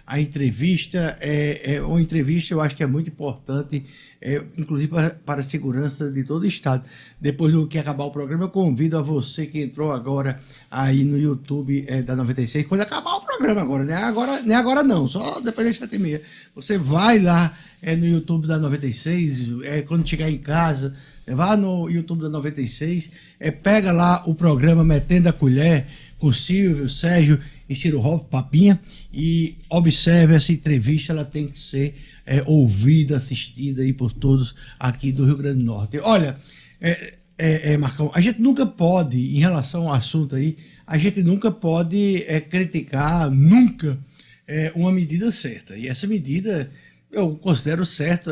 a entrevista. Uma entrevista eu acho que é muito importante, inclusive para a segurança de todo o Estado. Depois do que acabar o programa, eu convido a você que entrou agora aí no YouTube da 96, quando acabar o programa agora, não é agora não, só depois das 7h30. Você vai lá no YouTube da 96, quando chegar em casa, vá no YouTube da 96, pega lá o programa Metendo a Colher, com Silvio, Sérgio e Ciro Rocha, Papinha, e observe essa entrevista, ela tem que ser ouvida, assistida aí por todos aqui do Rio Grande do Norte. Olha, Marcão, a gente nunca pode, em relação ao assunto aí, a gente nunca pode criticar, nunca, uma medida certa, e essa medida eu considero certo.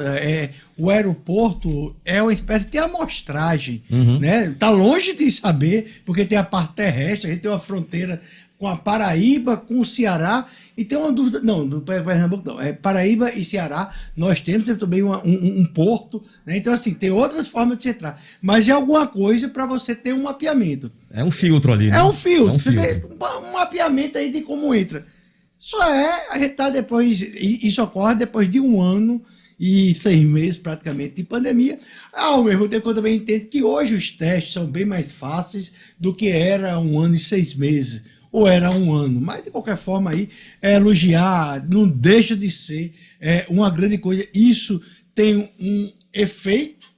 O aeroporto é uma espécie de amostragem, né? Tá longe de saber, porque tem a parte terrestre, a gente tem uma fronteira com a Paraíba, com o Ceará, e tem uma dúvida, não, do Pernambuco não, Paraíba e Ceará, nós temos também um porto, né? Então assim, tem outras formas de se entrar, mas é alguma coisa para você ter um mapeamento. É um filtro ali, né? É um filtro, Você tem um mapeamento aí de como entra. A gente tá depois, isso ocorre depois de 1 ano e 6 meses praticamente de pandemia. Ao mesmo tempo, eu também entendo que hoje os testes são bem mais fáceis do que era 1 ano e 6 meses, ou era 1 ano. Mas, de qualquer forma, aí, elogiar não deixa de ser uma grande coisa. Isso tem um efeito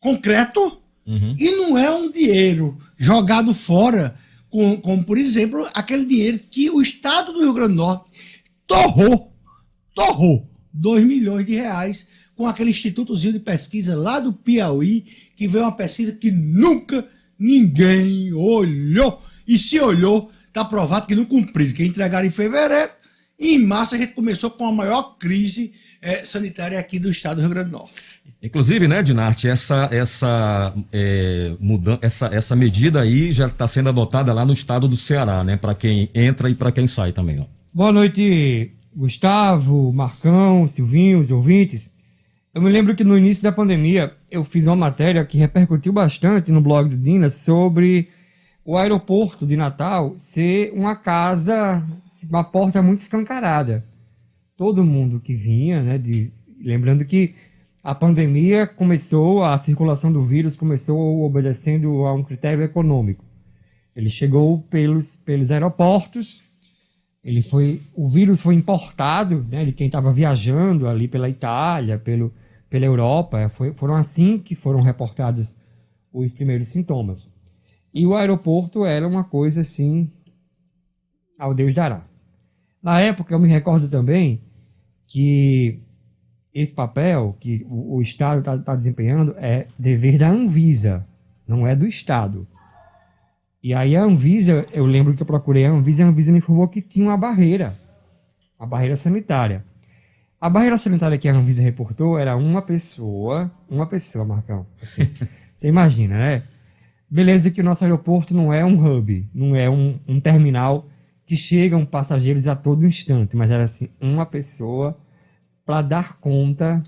concreto e não é um dinheiro jogado fora, como, por exemplo, aquele dinheiro que o Estado do Rio Grande do Norte torrou 2 milhões de reais com aquele institutozinho de pesquisa lá do Piauí, que veio uma pesquisa que nunca ninguém olhou. E se olhou, está provado que não cumpriram, que entregaram em fevereiro, e em março a gente começou com a maior crise sanitária aqui do Estado do Rio Grande do Norte. Inclusive, né, Dinarte, essa medida aí já está sendo adotada lá no estado do Ceará, né, para quem entra e para quem sai também. Ó. Boa noite, Gustavo, Marcão, Silvinho, os ouvintes. Eu me lembro que no início da pandemia eu fiz uma matéria que repercutiu bastante no blog do Dinas sobre o aeroporto de Natal ser uma casa, uma porta muito escancarada. Todo mundo que vinha, né, lembrando que a pandemia começou, a circulação do vírus começou obedecendo a um critério econômico. Ele chegou pelos aeroportos, o vírus foi importado, né, de quem estava viajando ali pela Itália, pela Europa. Foram assim que foram reportados os primeiros sintomas. E o aeroporto era uma coisa assim, ao Deus dará. Na época, eu me recordo também que esse papel que o Estado está desempenhando é dever da Anvisa, não é do Estado. E aí a Anvisa, eu lembro que eu procurei a Anvisa me informou que tinha uma barreira sanitária. A barreira sanitária que a Anvisa reportou era uma pessoa, Marcão. Assim, você imagina, né? Beleza que o nosso aeroporto não é um hub, não é um terminal que chegam passageiros a todo instante, mas era assim, uma pessoa para dar conta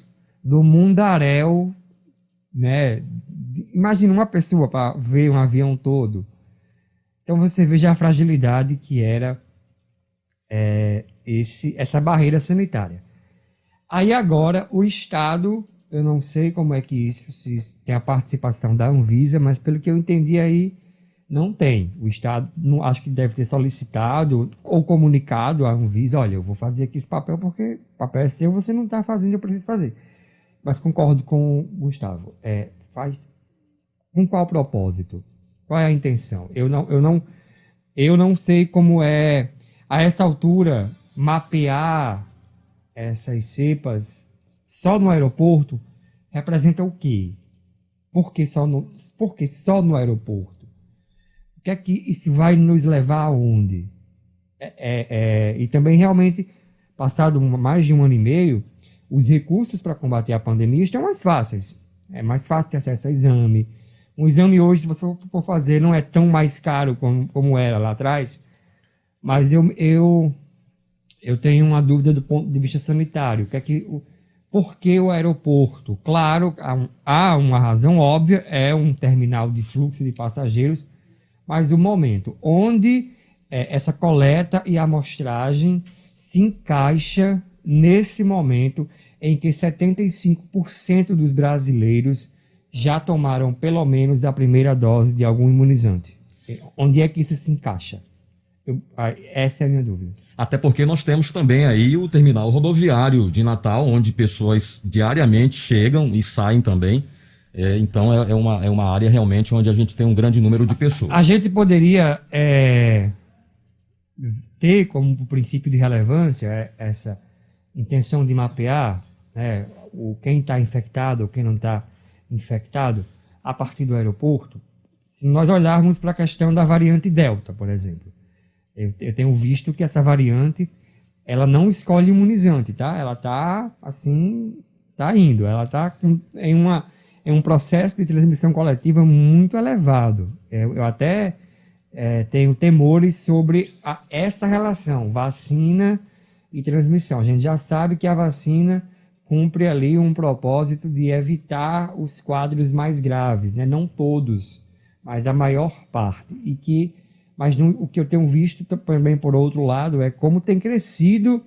do mundaréu, né? Imagina uma pessoa para ver um avião todo. Então você veja a fragilidade que era essa barreira sanitária. Aí agora o Estado, eu não sei como é que isso, se tem a participação da Anvisa, mas pelo que eu entendi aí, não tem. O Estado, não, acho que deve ter solicitado ou comunicado à Anvisa, olha, eu vou fazer aqui esse papel porque o papel é seu, você não está fazendo, eu preciso fazer. Mas concordo com o Gustavo. Faz com qual propósito? Qual é a intenção? Eu não sei como é, a essa altura, mapear essas cepas só no aeroporto representa o quê? Por que só no aeroporto? O que é que isso vai nos levar aonde? E também, realmente, passado mais de 1 ano e meio, os recursos para combater a pandemia estão mais fáceis. É mais fácil ter acesso a exame. Um exame hoje, se você for fazer, não é tão mais caro como era lá atrás. Mas eu tenho uma dúvida do ponto de vista sanitário. Por que o aeroporto? Claro, há uma razão óbvia, é um terminal de fluxo de passageiros, mas o momento onde essa coleta e amostragem se encaixa nesse momento em que 75% dos brasileiros já tomaram pelo menos a primeira dose de algum imunizante. Onde é que isso se encaixa? Essa é a minha dúvida. Até porque nós temos também aí o terminal rodoviário de Natal, onde pessoas diariamente chegam e saem também. Então é uma área realmente onde a gente tem um grande número de pessoas. A gente poderia ter como princípio de relevância essa intenção de mapear, né, quem está infectado ou quem não está infectado a partir do aeroporto. Se nós olharmos para a questão da variante Delta, por exemplo, eu tenho visto que essa variante, ela não escolhe imunizante, tá? Ela está assim, está indo, ela está em um processo de transmissão coletiva muito elevado. Eu até tenho temores sobre essa relação vacina e transmissão. A gente já sabe que a vacina cumpre ali um propósito de evitar os quadros mais graves, né? Não todos, mas a maior parte. Mas o que eu tenho visto também, por outro lado, é como tem crescido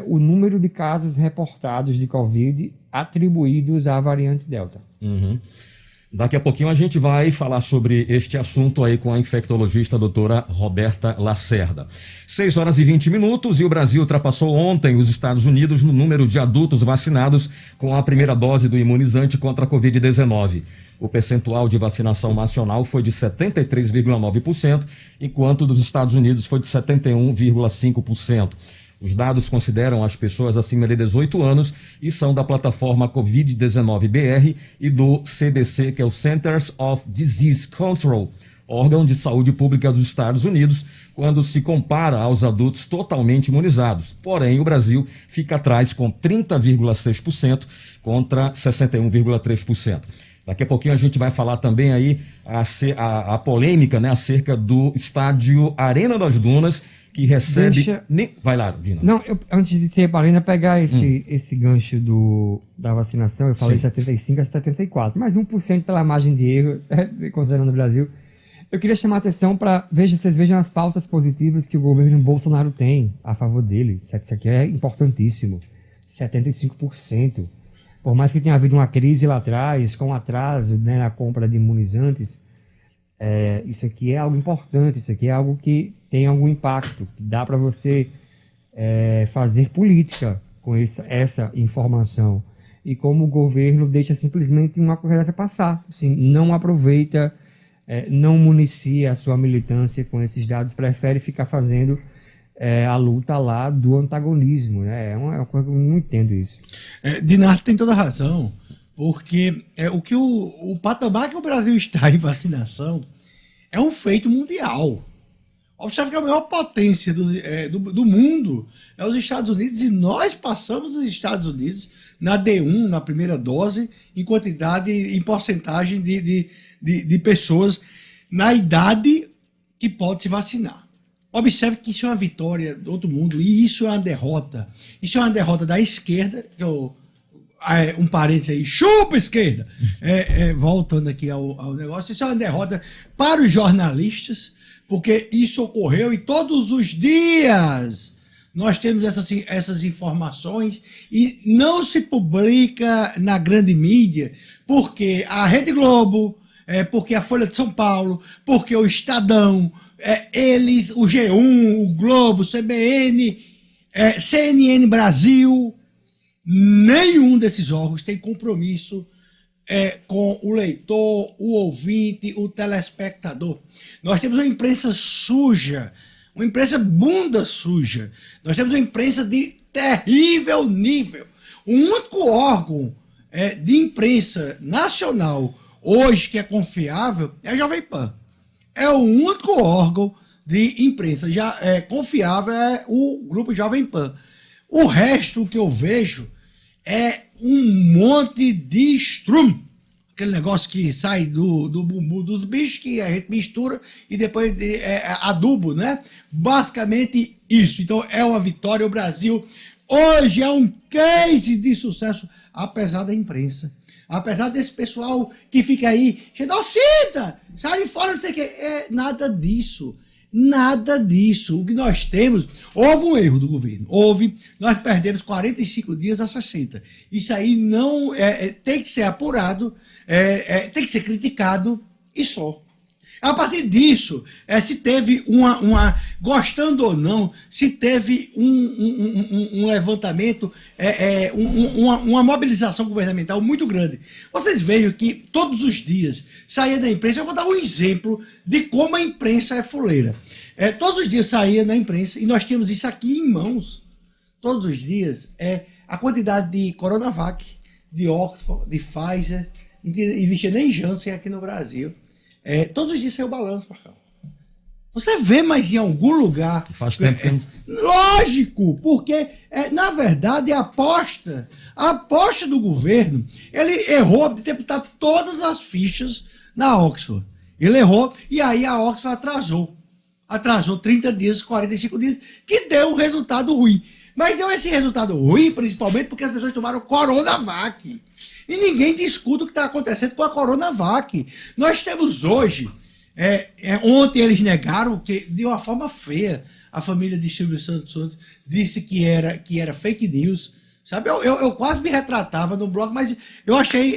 o número de casos reportados de Covid atribuídos à variante Delta. Uhum. Daqui a pouquinho a gente vai falar sobre este assunto aí com a infectologista doutora Roberta Lacerda. 6h20 e o Brasil ultrapassou ontem os Estados Unidos no número de adultos vacinados com a primeira dose do imunizante contra a Covid-19. O percentual de vacinação nacional foi de 73,9%, enquanto dos Estados Unidos foi de 71,5%. Os dados consideram as pessoas acima de 18 anos e são da plataforma Covid-19 BR e do CDC, que é o Centers of Disease Control, órgão de saúde pública dos Estados Unidos, quando se compara aos adultos totalmente imunizados. Porém, o Brasil fica atrás com 30,6% contra 61,3%. Daqui a pouquinho a gente vai falar também aí a polêmica, né, acerca do estádio Arena das Dunas, que recebe... Vai lá, Dina. Não, antes de ser para a Arena, pegar esse gancho da vacinação, eu falei 75 a 74, mais 1% pela margem de erro, considerando o Brasil. Eu queria chamar a atenção para... Vocês vejam as pautas positivas que o governo Bolsonaro tem a favor dele. Isso aqui é importantíssimo. 75%. Por mais que tenha havido uma crise lá atrás, com atraso, né, na compra de imunizantes, isso aqui é algo importante, isso aqui é algo que tem algum impacto, que dá para você fazer política com essa informação. E como o governo deixa simplesmente uma coisa passar, assim, não aproveita, não municia a sua militância com esses dados, prefere ficar fazendo a luta lá do antagonismo, né? É uma coisa que eu não entendo isso. Dinardo tem toda a razão, porque o patamar que o Brasil está em vacinação é um feito mundial. Observe que a maior potência do mundo é os Estados Unidos, e nós passamos dos Estados Unidos na D1, na primeira dose, em quantidade, em porcentagem de pessoas na idade que pode se vacinar. Observe que isso é uma vitória do outro mundo, e isso é uma derrota. Isso é uma derrota da esquerda, que um parênteses aí, chupa esquerda! Voltando aqui ao negócio, isso é uma derrota para os jornalistas, porque isso ocorreu e todos os dias nós temos essas informações e não se publica na grande mídia, porque a Rede Globo, porque a Folha de São Paulo, porque o Estadão, eles, o G1, o Globo, CBN, CNN Brasil, nenhum desses órgãos tem compromisso com o leitor, o ouvinte, o telespectador. Nós temos uma imprensa suja, uma imprensa bunda suja. Nós temos uma imprensa de terrível nível. O único órgão de imprensa nacional hoje que é confiável é a Jovem Pan. É o único órgão de imprensa confiável, é o Grupo Jovem Pan. O resto que eu vejo é um monte de estrume. Aquele negócio que sai do bumbum dos bichos, que a gente mistura e depois adubo, né? Basicamente isso. Então é uma vitória. O Brasil hoje é um case de sucesso, apesar da imprensa. Apesar desse pessoal que fica aí, genocida, sai fora, não sei o quê. Nada disso. Nada disso. O que nós temos, houve um erro do governo. Nós perdemos 45 dias a 60. Isso aí não tem que ser apurado, tem que ser criticado e só. A partir disso, se teve gostando ou não, se teve um levantamento, uma mobilização governamental muito grande. Vocês vejam que todos os dias saía da imprensa, eu vou dar um exemplo de como a imprensa é fuleira. Todos os dias saía na imprensa, e nós tínhamos isso aqui em mãos, todos os dias, a quantidade de Coronavac, de Oxford, de Pfizer, não existia nem Janssen aqui no Brasil. Todos os dias saiu o balanço, Marcão. Você vê mais em algum lugar... Faz tempo que... Lógico, porque, na verdade, a aposta do governo, ele errou de ter botado todas as fichas na Oxford. Ele errou, e aí a Oxford atrasou. Atrasou 30 dias, 45 dias, que deu um resultado ruim. Mas deu esse resultado ruim, principalmente porque as pessoas tomaram Coronavac. E ninguém discute o que está acontecendo com a Coronavac. Nós temos hoje, ontem eles negaram, que de uma forma feia, a família de Silvio Santos disse que era fake news. Sabe, eu quase me retratava no blog, mas eu achei,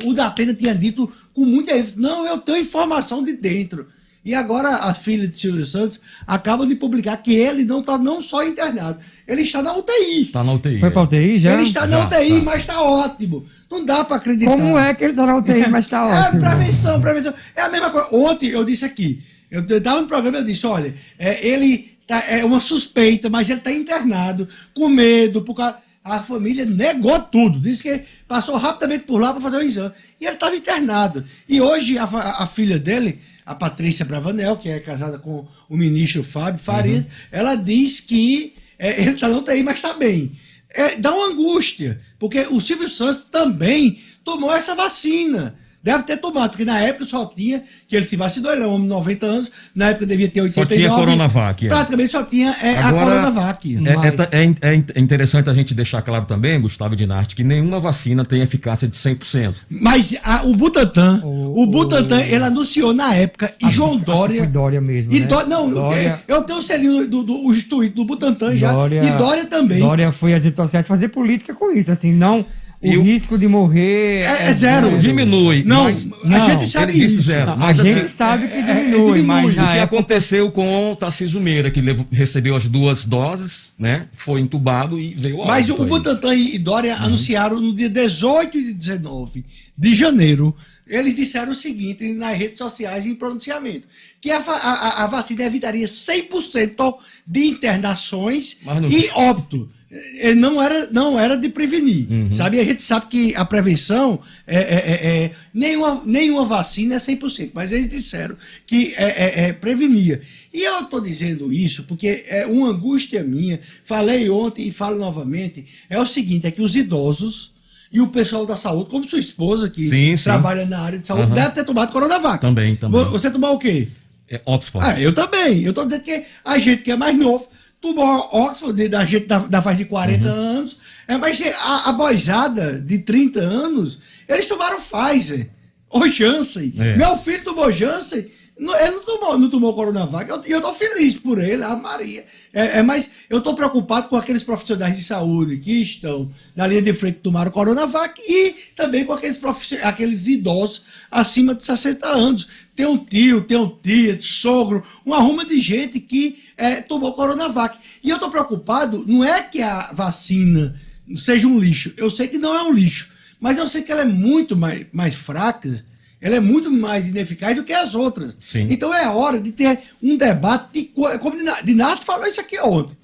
o Datena tinha dito com muita ênfase, não, eu tenho informação de dentro. E agora a filha de Silvio Santos acaba de publicar que ele não está não só internado, ele está na UTI. Está na UTI. Foi para UTI já? Ele está na UTI, mas está ótimo. Não dá para acreditar. Como é que ele está na UTI, mas está ótimo? Prevenção. É a mesma coisa. Ontem eu disse aqui, eu estava no programa, eu disse, olha, ele é uma suspeita, mas ele está internado, com medo, por causa... A família negou tudo, disse que passou rapidamente por lá para fazer o exame. E ele estava internado. E hoje a filha dele, a Patrícia Bravanel, que é casada com o ministro Fábio Faria, ela diz que ele está não UTI, mas está bem. Dá uma angústia, porque o Silvio Santos também tomou essa vacina. Deve ter tomado, porque na época só tinha, que ele se vacinou, ele é um homem de 90 anos, na época devia ter 89. Só tinha Coronavac. Praticamente só tinha a Coronavac. É interessante a gente deixar claro também, Gustavo Dinarte, que nenhuma vacina tem eficácia de 100%. Mas o Butantan, ele anunciou na época, e João Dória... Acho que foi Dória mesmo, né? Dória, eu tenho o selinho os tweets do Butantan já, e Dória também. Dória foi às redes sociais fazer política com isso, assim, não... O risco de morrer é zero. Diminui. Não, a gente sabe isso. Zero. Mas a gente sabe que diminui. Mas o que aconteceu com o Tarcísio Meira, que recebeu as 2 doses, né? Foi entubado e veio óbito. Mas o Butantan e Dória anunciaram no dia 18 e 19 de janeiro. Eles disseram o seguinte nas redes sociais em pronunciamento, que a vacina evitaria 100% de internações e óbito. Não era de prevenir, sabe? A gente sabe que a prevenção nenhuma vacina é 100%, mas eles disseram que prevenia. E eu estou dizendo isso porque é uma angústia minha, falei ontem e falo novamente, é o seguinte, é que os idosos e o pessoal da saúde, como sua esposa que trabalha na área de saúde, deve ter tomado Coronavac. Também. Você tomou o quê? Oxford. Eu também. Eu estou dizendo que a gente que é mais novo tomou Oxford, da gente da faixa de 40 anos, mas a boizada de 30 anos, eles tomaram Pfizer, ou Janssen. Meu filho tomou Janssen, ele não tomou Coronavac, e eu estou feliz por ele, a Maria. Mas eu estou preocupado com aqueles profissionais de saúde que estão na linha de frente que tomaram Coronavac e também com aqueles idosos acima de 60 anos. Tem um tio, tem uma tia, sogro, uma ruma de gente que tomou Coronavac. E eu estou preocupado, não é que a vacina seja um lixo, eu sei que não é um lixo, mas eu sei que ela é muito mais fraca, ela é muito mais ineficaz do que as outras. Sim. Então é hora de ter um debate, como Dinarte falou isso aqui ontem.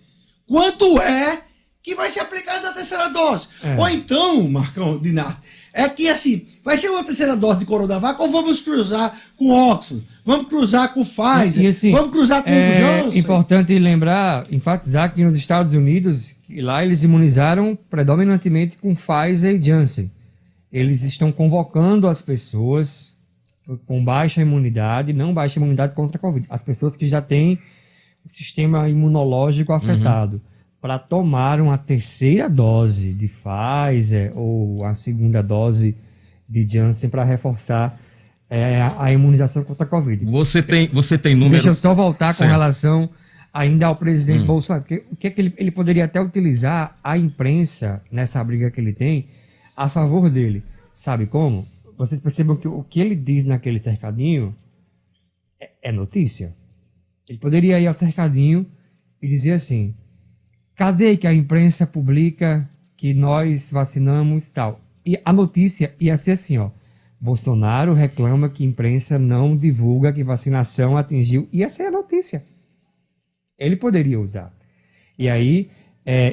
Quanto é que vai ser aplicada a terceira dose? Ou então, Marcão, Dinarte, é que assim, vai ser uma terceira dose de Coronavac ou vamos cruzar com Oxford? Vamos cruzar com Pfizer? Assim, vamos cruzar com o Janssen? É importante lembrar, enfatizar que nos Estados Unidos, lá eles imunizaram predominantemente com Pfizer e Janssen. Eles estão convocando as pessoas com baixa imunidade, não baixa imunidade contra a Covid, as pessoas que já têm o sistema imunológico afetado, para tomar uma terceira dose de Pfizer ou a segunda dose de Janssen para reforçar a imunização contra a Covid. Você tem número... Deixa eu só voltar Certo. com relação ainda ao presidente Bolsonaro, porque o que é que ele poderia até utilizar a imprensa nessa briga que ele tem a favor dele. Sabe como? Vocês percebam que o que ele diz naquele cercadinho é notícia. Ele poderia ir ao cercadinho e dizer assim: cadê que a imprensa publica que nós vacinamos tal? E a notícia ia ser assim, ó: Bolsonaro reclama que a imprensa não divulga que vacinação atingiu. Ia ser a notícia. Ele poderia usar. E aí,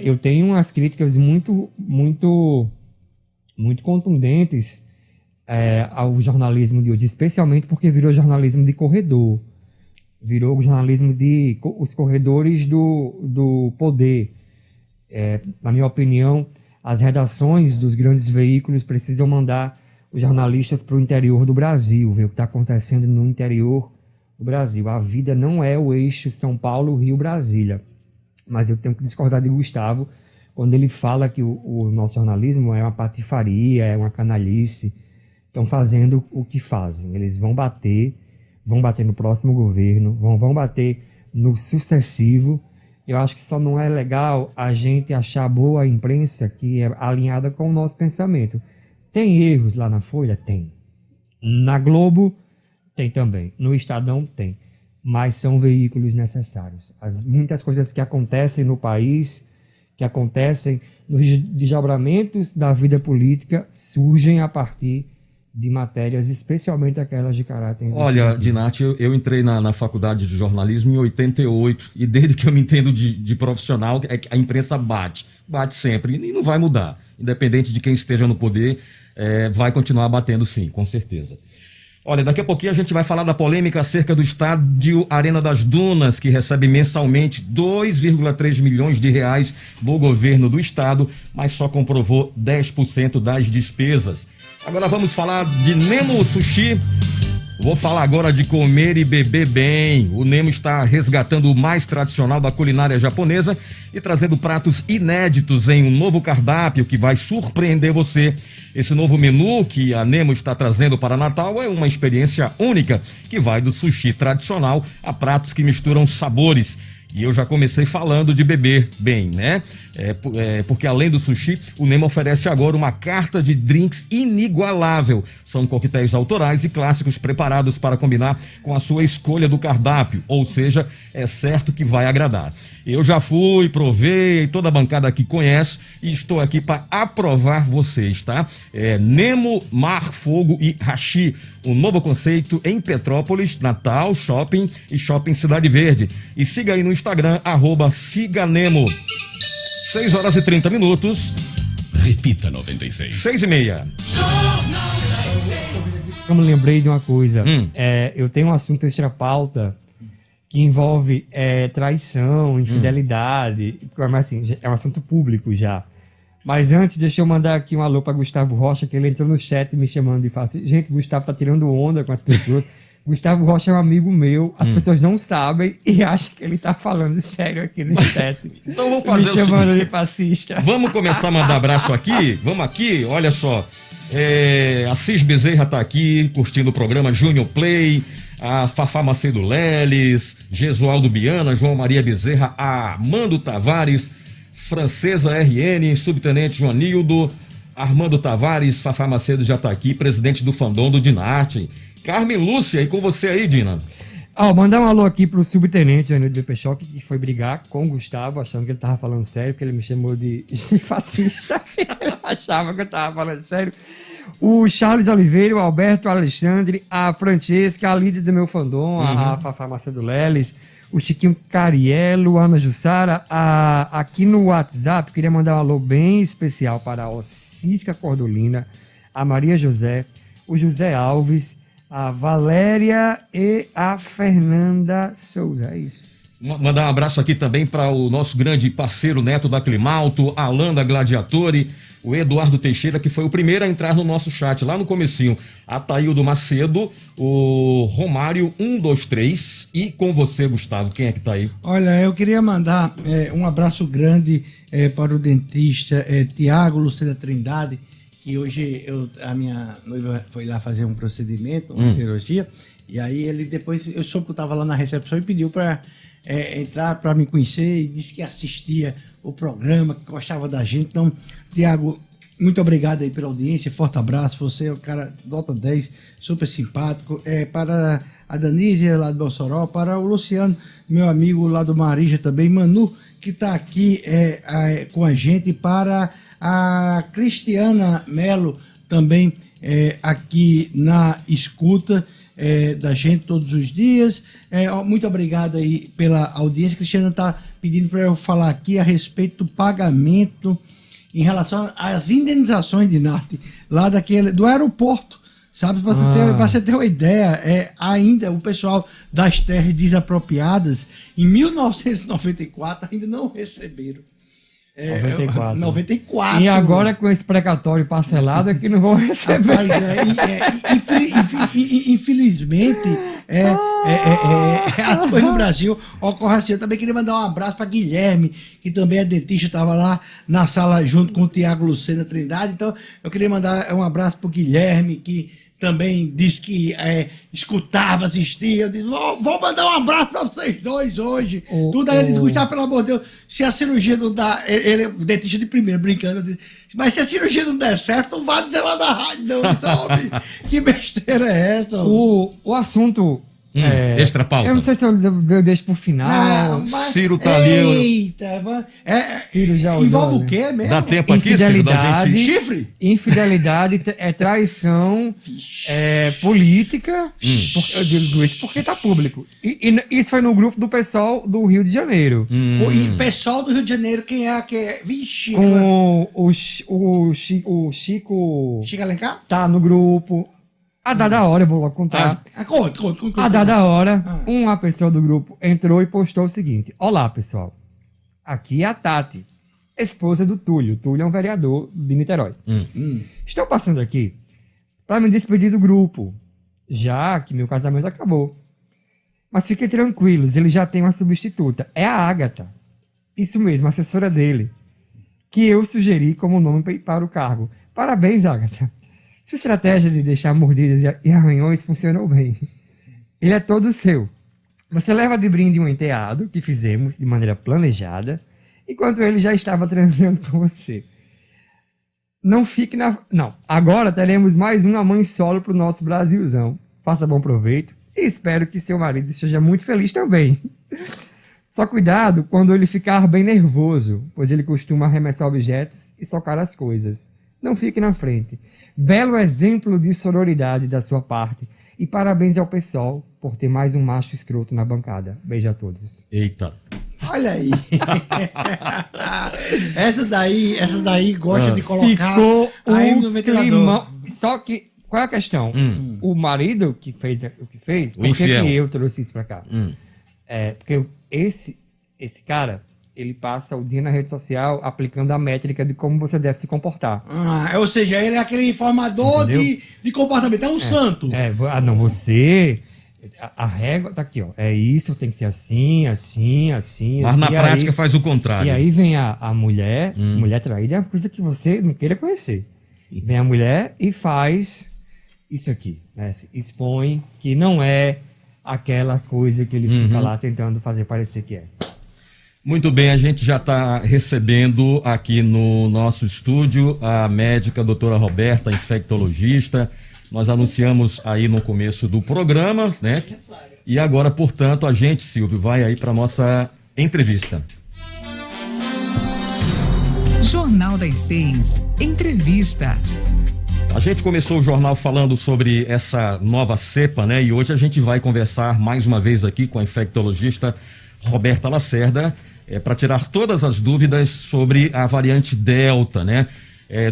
eu tenho umas críticas muito contundentes ao jornalismo de hoje, especialmente porque virou jornalismo de corredor. Virou o jornalismo de os corredores do poder. Na minha opinião, as redações dos grandes veículos precisam mandar os jornalistas para o interior do Brasil, ver o que está acontecendo no interior do Brasil. A vida não é o eixo São Paulo, Rio, Brasília. Mas eu tenho que discordar de Gustavo quando ele fala que o nosso jornalismo é uma patifaria, é uma canalice. Estão fazendo o que fazem. Eles vão bater no próximo governo, vão bater no sucessivo. Eu acho que só não é legal a gente achar boa a imprensa que é alinhada com o nosso pensamento. Tem erros lá na Folha? Tem. Na Globo? Tem também. No Estadão? Tem. Mas são veículos necessários. Muitas coisas que acontecem no país, que acontecem nos desdobramentos da vida política, surgem a partir de matérias, especialmente aquelas de caráter investigativo. Olha, Dinati, eu entrei na faculdade de jornalismo em 88 e desde que eu me entendo de profissional, a imprensa bate sempre e não vai mudar. Independente de quem esteja no poder, vai continuar batendo sim, com certeza. Olha, daqui a pouquinho a gente vai falar da polêmica acerca do estádio Arena das Dunas, que recebe mensalmente 2,3 milhões de reais do governo do estado, mas só comprovou 10% das despesas. Agora vamos falar de Nemo Sushi. Vou falar agora de comer e beber bem. O Nemo está resgatando o mais tradicional da culinária japonesa e trazendo pratos inéditos em um novo cardápio que vai surpreender você. Esse novo menu que a Nemo está trazendo para Natal é uma experiência única que vai do sushi tradicional a pratos que misturam sabores. E eu já comecei falando de beber bem, né? Porque além do sushi, o Nemo oferece agora uma carta de drinks inigualável. São coquetéis autorais e clássicos preparados para combinar com a sua escolha do cardápio. Ou seja, é certo que vai agradar. Eu já fui, provei, toda a bancada aqui conhece e estou aqui para aprovar vocês, tá? Nemo, Mar, Fogo e Hashi, um novo conceito em Petrópolis, Natal, Shopping e Shopping Cidade Verde. E siga aí no Instagram, @siganemo. 6h30. Repita 96. 6h30. Eu me lembrei de uma coisa. Eu tenho um assunto extra-pauta que envolve traição, infidelidade, mas assim, é um assunto público já. Mas antes, deixa eu mandar aqui um alô para Gustavo Rocha, que ele entrou no chat me chamando de fácil. Gente, Gustavo tá tirando onda com as pessoas. Gustavo Rocha é um amigo meu, as pessoas não sabem e acham que ele tá falando sério aqui no chat. Então vamos fazer me chamando de fascista. Vamos começar a mandar abraço aqui? Vamos aqui, olha só. Assis Bezerra tá aqui, curtindo o programa Júnior Play. A Fafá Macedo Leles, Gesualdo Biana, João Maria Bezerra, Armando Tavares, Francesa RN, Subtenente Joanildo, Armando Tavares, Fafá Macedo já está aqui, presidente do Fandom do Dinarte. Carmen Lúcia, e com você aí, Dina? Mandar um alô aqui pro subtenente Joanildo de Peixoc, que foi brigar com o Gustavo, achando que ele tava falando sério, porque ele me chamou de fascista, assim, ele achava que eu tava falando sério. O Charles Oliveira, o Alberto Alexandre, a Francesca, a líder do meu fandom, a Fafá Macedo Leles, o Chiquinho Cariello, a Ana Jussara. Aqui no WhatsApp, queria mandar um alô bem especial para a Ocisca Cordolina, a Maria José, o José Alves, a Valéria e a Fernanda Souza. É isso. Mandar um abraço aqui também para o nosso grande parceiro Neto da Climalto, Alan da Gladiatori, o Eduardo Teixeira, que foi o primeiro a entrar no nosso chat lá no comecinho, a Taíldo Macedo, o Romário 123 e com você, Gustavo, quem é que tá aí? Olha, eu queria mandar um abraço grande para o dentista Tiago Lucena Trindade, que hoje a minha noiva foi lá fazer um procedimento, uma cirurgia, e aí ele depois, eu soube que eu estava lá na recepção e pediu para entrar para me conhecer e disse que assistia o programa, que gostava da gente. Então, Tiago, muito obrigado aí pela audiência, forte abraço, você é o cara nota 10, super simpático. Para a Danísia lá do Mossoró, para o Luciano, meu amigo lá do Marija também, Manu, que está aqui com a gente, para a Cristiana Melo também aqui na escuta da gente todos os dias. Muito obrigado aí pela audiência. Cristiana está pedindo para eu falar aqui a respeito do pagamento em relação às indenizações de Nath, lá do aeroporto, sabe? Para você ter uma ideia, ainda o pessoal das terras desapropriadas, em 1994, ainda não receberam. 94. E agora com esse precatório parcelado é que não vão receber. Infelizmente, as coisas no Brasil ocorrem assim. Eu também queria mandar um abraço para Guilherme, que também é dentista, estava lá na sala junto com o Tiago Lucena Trindade. Então, eu queria mandar um abraço para o Guilherme, que também disse que escutava, assistia. Eu disse, vou mandar um abraço para vocês dois hoje. Tudo aí, ele disse, Gustavo, pelo amor de Deus, se a cirurgia não dá... Ele é dentista de primeiro, brincando. Eu disse, mas se a cirurgia não der certo, não vai dizer lá na rádio, não. Eu disse, homem, que besteira é essa? O assunto... extra pauta. Eu não sei se eu deixo pro final. Ciro tá ali. Eita, Ciro já envolve olhou, o quê mesmo? Dá tempo aqui, Ciro, da gente... Chifre? Infidelidade é traição, política. Eu digo isso porque tá público. E isso foi no grupo do pessoal do Rio de Janeiro. E pessoal do Rio de Janeiro, quem é? Vixe. Com o Chico... Chico Alencar? Tá no grupo. A dada hora, eu vou logo contar. Conta. A dada hora, uma pessoa do grupo entrou e postou o seguinte: olá, pessoal. Aqui é a Tati, esposa do Túlio. Túlio é um vereador de Niterói. Estou passando aqui para me despedir do grupo, já que meu casamento acabou. Mas fiquem tranquilos, ele já tem uma substituta. É a Ágata. Isso mesmo, a assessora dele. Que eu sugeri como nome para o cargo. Parabéns, Ágata. Sua estratégia de deixar mordidas e arranhões funcionou bem. Ele é todo seu. Você leva de brinde um enteado que fizemos de maneira planejada, enquanto ele já estava transando com você. Não fique na... Não, agora teremos mais uma mãe solo para o nosso Brasilzão. Faça bom proveito e espero que seu marido esteja muito feliz também. Só cuidado quando ele ficar bem nervoso, pois ele costuma arremessar objetos e socar as coisas. Não fique na frente. Belo exemplo de sororidade da sua parte. E parabéns ao pessoal por ter mais um macho escroto na bancada. Beijo a todos. Eita. Olha aí. Essas daí gosta de colocar Ficou aí um no ventilador. climão. Só que, qual é a questão? O marido que fez o que fez, por que eu trouxe isso pra cá? Porque esse cara... ele passa o dia na rede social aplicando a métrica de como você deve se comportar. Ou seja, ele é aquele informador de comportamento. É um santo. Não, você... A régua tá aqui, ó. É isso, tem que ser assim, assim, assim. Mas assim, na prática faz o contrário. E aí vem a mulher, mulher traída é uma coisa que você não queira conhecer. Vem a mulher e faz isso aqui, né? Expõe que não é aquela coisa que ele fica lá tentando fazer parecer que é. Muito bem, a gente já está recebendo aqui no nosso estúdio a médica doutora Roberta, infectologista. Nós anunciamos aí no começo do programa, né? E agora, portanto, a gente, Silvio, vai aí para a nossa entrevista. Jornal das 6, entrevista. A gente começou o jornal falando sobre essa nova cepa, né? E hoje a gente vai conversar mais uma vez aqui com a infectologista Roberta Lacerda, para tirar todas as dúvidas sobre a variante Delta, né?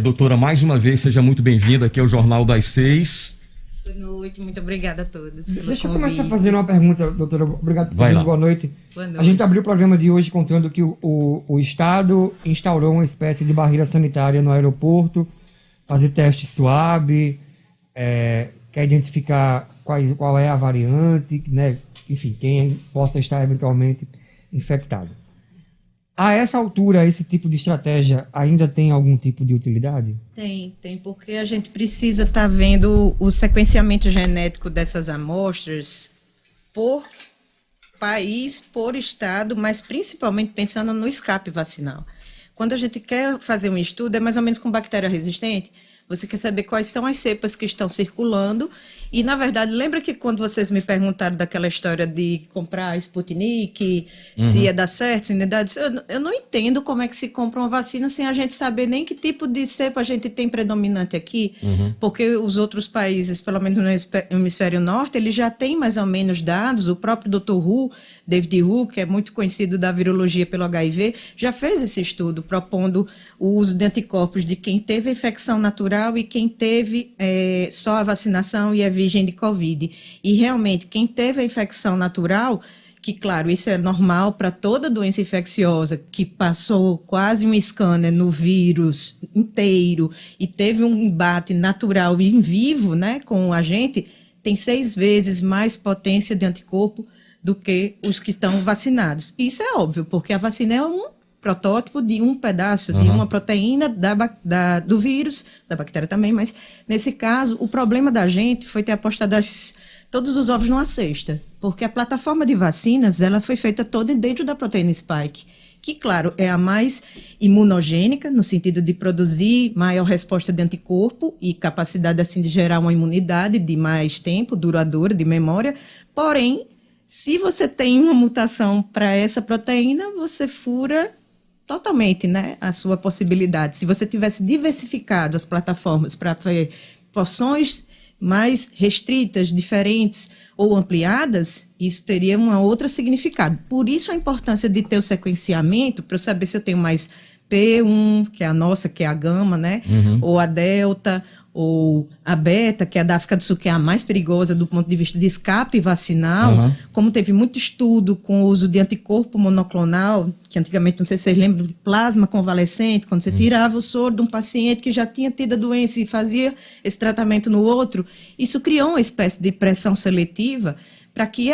Doutora, mais uma vez, seja muito bem-vinda aqui ao Jornal das 6. Boa noite, muito obrigada a todos pelo Deixa eu convite. começar fazendo uma pergunta, doutora. Obrigado por Vai lá. boa noite. Boa noite. A gente abriu o programa de hoje contando que o Estado instaurou uma espécie de barreira sanitária no aeroporto, fazer teste suave, quer identificar qual é a variante, né? Enfim, quem possa estar eventualmente infectado. A essa altura, esse tipo de estratégia ainda tem algum tipo de utilidade? Tem, porque a gente precisa estar vendo o sequenciamento genético dessas amostras por país, por estado, mas principalmente pensando no escape vacinal. Quando a gente quer fazer um estudo, é mais ou menos com bactéria resistente, você quer saber quais são as cepas que estão circulando. E, na verdade, lembra que quando vocês me perguntaram daquela história de comprar Sputnik, se ia dar certo, se não ia dar certo, eu não entendo como é que se compra uma vacina sem a gente saber nem que tipo de cepa a gente tem predominante aqui, porque os outros países, pelo menos no hemisfério norte, eles já têm mais ou menos dados. O próprio Dr. Hu, David Hu, que é muito conhecido da virologia pelo HIV, já fez esse estudo propondo o uso de anticorpos de quem teve a infecção natural e quem teve só a vacinação e a virgem de Covid. E realmente, quem teve a infecção natural, que claro, isso é normal para toda doença infecciosa, que passou quase um scanner no vírus inteiro e teve um embate natural e em vivo, né, com o agente, tem 6 vezes mais potência de anticorpo do que os que estão vacinados. Isso é óbvio, porque a vacina é um protótipo de um pedaço de uma proteína do vírus, da bactéria também, mas nesse caso, o problema da gente foi ter apostado todos os ovos numa cesta, porque a plataforma de vacinas, ela foi feita toda dentro da proteína spike, que, claro, é a mais imunogênica, no sentido de produzir maior resposta de anticorpo e capacidade, assim, de gerar uma imunidade de mais tempo, duradoura, de memória, porém, se você tem uma mutação para essa proteína, você fura totalmente, né, a sua possibilidade. Se você tivesse diversificado as plataformas para porções mais restritas, diferentes ou ampliadas, isso teria um outro significado. Por isso a importância de ter o sequenciamento, para eu saber se eu tenho mais P1, que é a nossa, que é a gama, né, ou a delta, ou a beta, que é a da África do Sul, que é a mais perigosa do ponto de vista de escape vacinal, como teve muito estudo com o uso de anticorpo monoclonal, que antigamente, não sei se vocês lembram, de plasma convalescente, quando você tirava o soro de um paciente que já tinha tido a doença e fazia esse tratamento no outro, isso criou uma espécie de pressão seletiva para que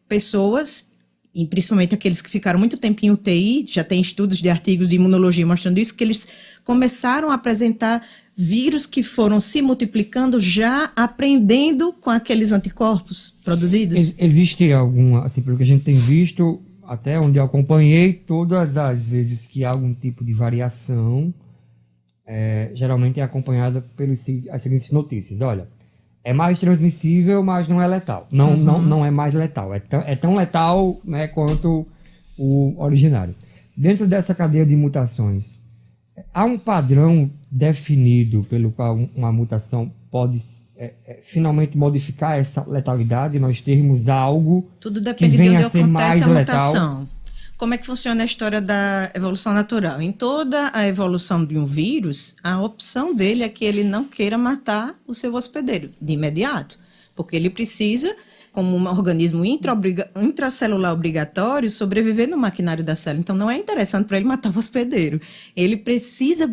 pessoas, e principalmente aqueles que ficaram muito tempo em UTI, já tem estudos de artigos de imunologia mostrando isso, que eles começaram a apresentar vírus que foram se multiplicando, já aprendendo com aqueles anticorpos produzidos? Existe alguma, assim, pelo que a gente tem visto, até onde eu acompanhei, todas as vezes que há algum tipo de variação, geralmente é acompanhada pelas seguintes notícias. Olha, é mais transmissível, mas não é letal. Não é mais letal. É tão letal, né, quanto o originário. Dentro dessa cadeia de mutações, há um padrão definido pelo qual uma mutação pode finalmente modificar essa letalidade, nós termos algo tudo depende que venha de onde a ser acontece mais a letal. mutação. Como é que funciona a história da evolução natural? Em toda a evolução de um vírus, a opção dele é que ele não queira matar o seu hospedeiro de imediato, porque ele precisa, como um organismo intracelular obrigatório, sobreviver no maquinário da célula. Então, não é interessante para ele matar o hospedeiro. Ele precisa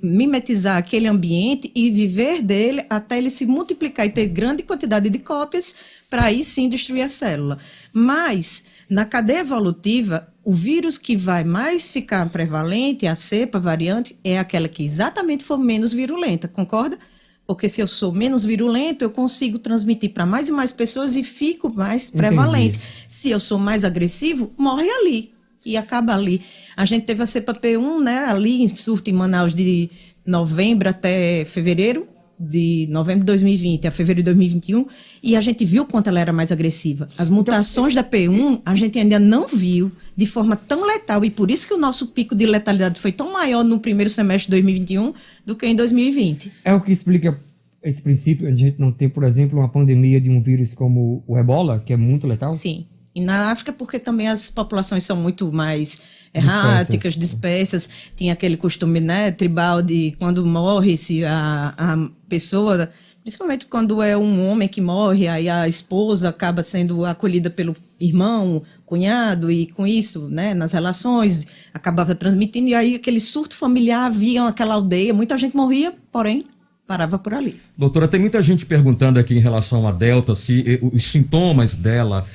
mimetizar aquele ambiente e viver dele até ele se multiplicar e ter grande quantidade de cópias para aí sim destruir a célula. Mas, na cadeia evolutiva, o vírus que vai mais ficar prevalente, a cepa, a variante, é aquela que exatamente for menos virulenta, concorda? Porque se eu sou menos virulento, eu consigo transmitir para mais e mais pessoas e fico mais prevalente. Se eu sou mais agressivo, morre ali e acaba ali. A gente teve a cepa P1, né, ali em surto em Manaus de novembro até fevereiro, de novembro de 2020 a fevereiro de 2021, e a gente viu quanto ela era mais agressiva. As mutações da P1, a gente ainda não viu de forma tão letal, e por isso que o nosso pico de letalidade foi tão maior no primeiro semestre de 2021 do que em 2020. É o que explica esse princípio, a gente não tem, por exemplo, uma pandemia de um vírus como o Ebola, que é muito letal? Sim. E na África, porque também as populações são muito mais erráticas, dispersas. Tinha aquele costume, né, tribal de quando morre-se a pessoa, principalmente quando é um homem que morre, aí a esposa acaba sendo acolhida pelo irmão, cunhado, e com isso, né, nas relações, acabava transmitindo, e aí aquele surto familiar, havia aquela aldeia, muita gente morria, porém, parava por ali. Doutora, tem muita gente perguntando aqui em relação à Delta, se os sintomas dela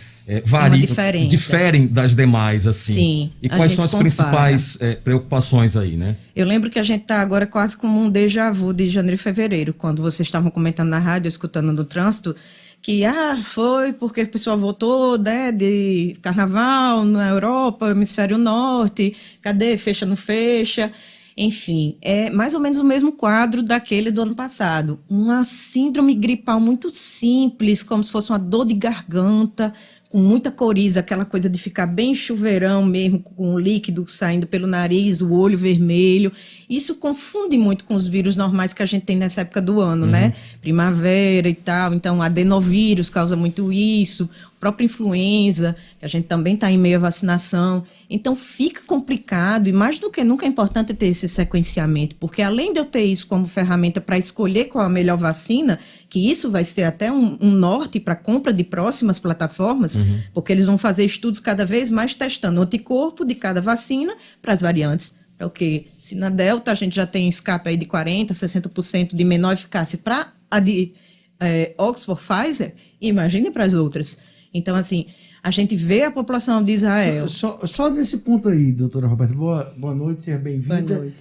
diferem das demais, assim. Sim. E quais são as principais preocupações aí, né? Eu lembro que a gente está agora quase como um déjà vu de janeiro e fevereiro, quando vocês estavam comentando na rádio, escutando no trânsito, que foi porque o pessoal voltou, né, de carnaval na Europa, hemisfério norte, cadê? Fecha, não fecha? Enfim, é mais ou menos o mesmo quadro daquele do ano passado. Uma síndrome gripal muito simples, como se fosse uma dor de garganta, com muita coriza, aquela coisa de ficar bem chuveirão mesmo, com o líquido saindo pelo nariz, o olho vermelho. Isso confunde muito com os vírus normais que a gente tem nessa época do ano, né? Primavera e tal. Então, adenovírus causa muito isso. Própria influenza, que a gente também está em meio à vacinação. Então, fica complicado e, mais do que nunca, é importante ter esse sequenciamento, porque além de eu ter isso como ferramenta para escolher qual a melhor vacina, que isso vai ser até um norte para compra de próximas plataformas, porque eles vão fazer estudos cada vez mais testando o anticorpo de cada vacina para as variantes. Porque se na Delta a gente já tem escape aí de 40%, 60% de menor eficácia para a de Oxford Pfizer, imagine para as outras. Então, assim, a gente vê a população de Israel... Só nesse ponto aí, doutora Roberta, boa noite, seja bem-vinda. Boa noite.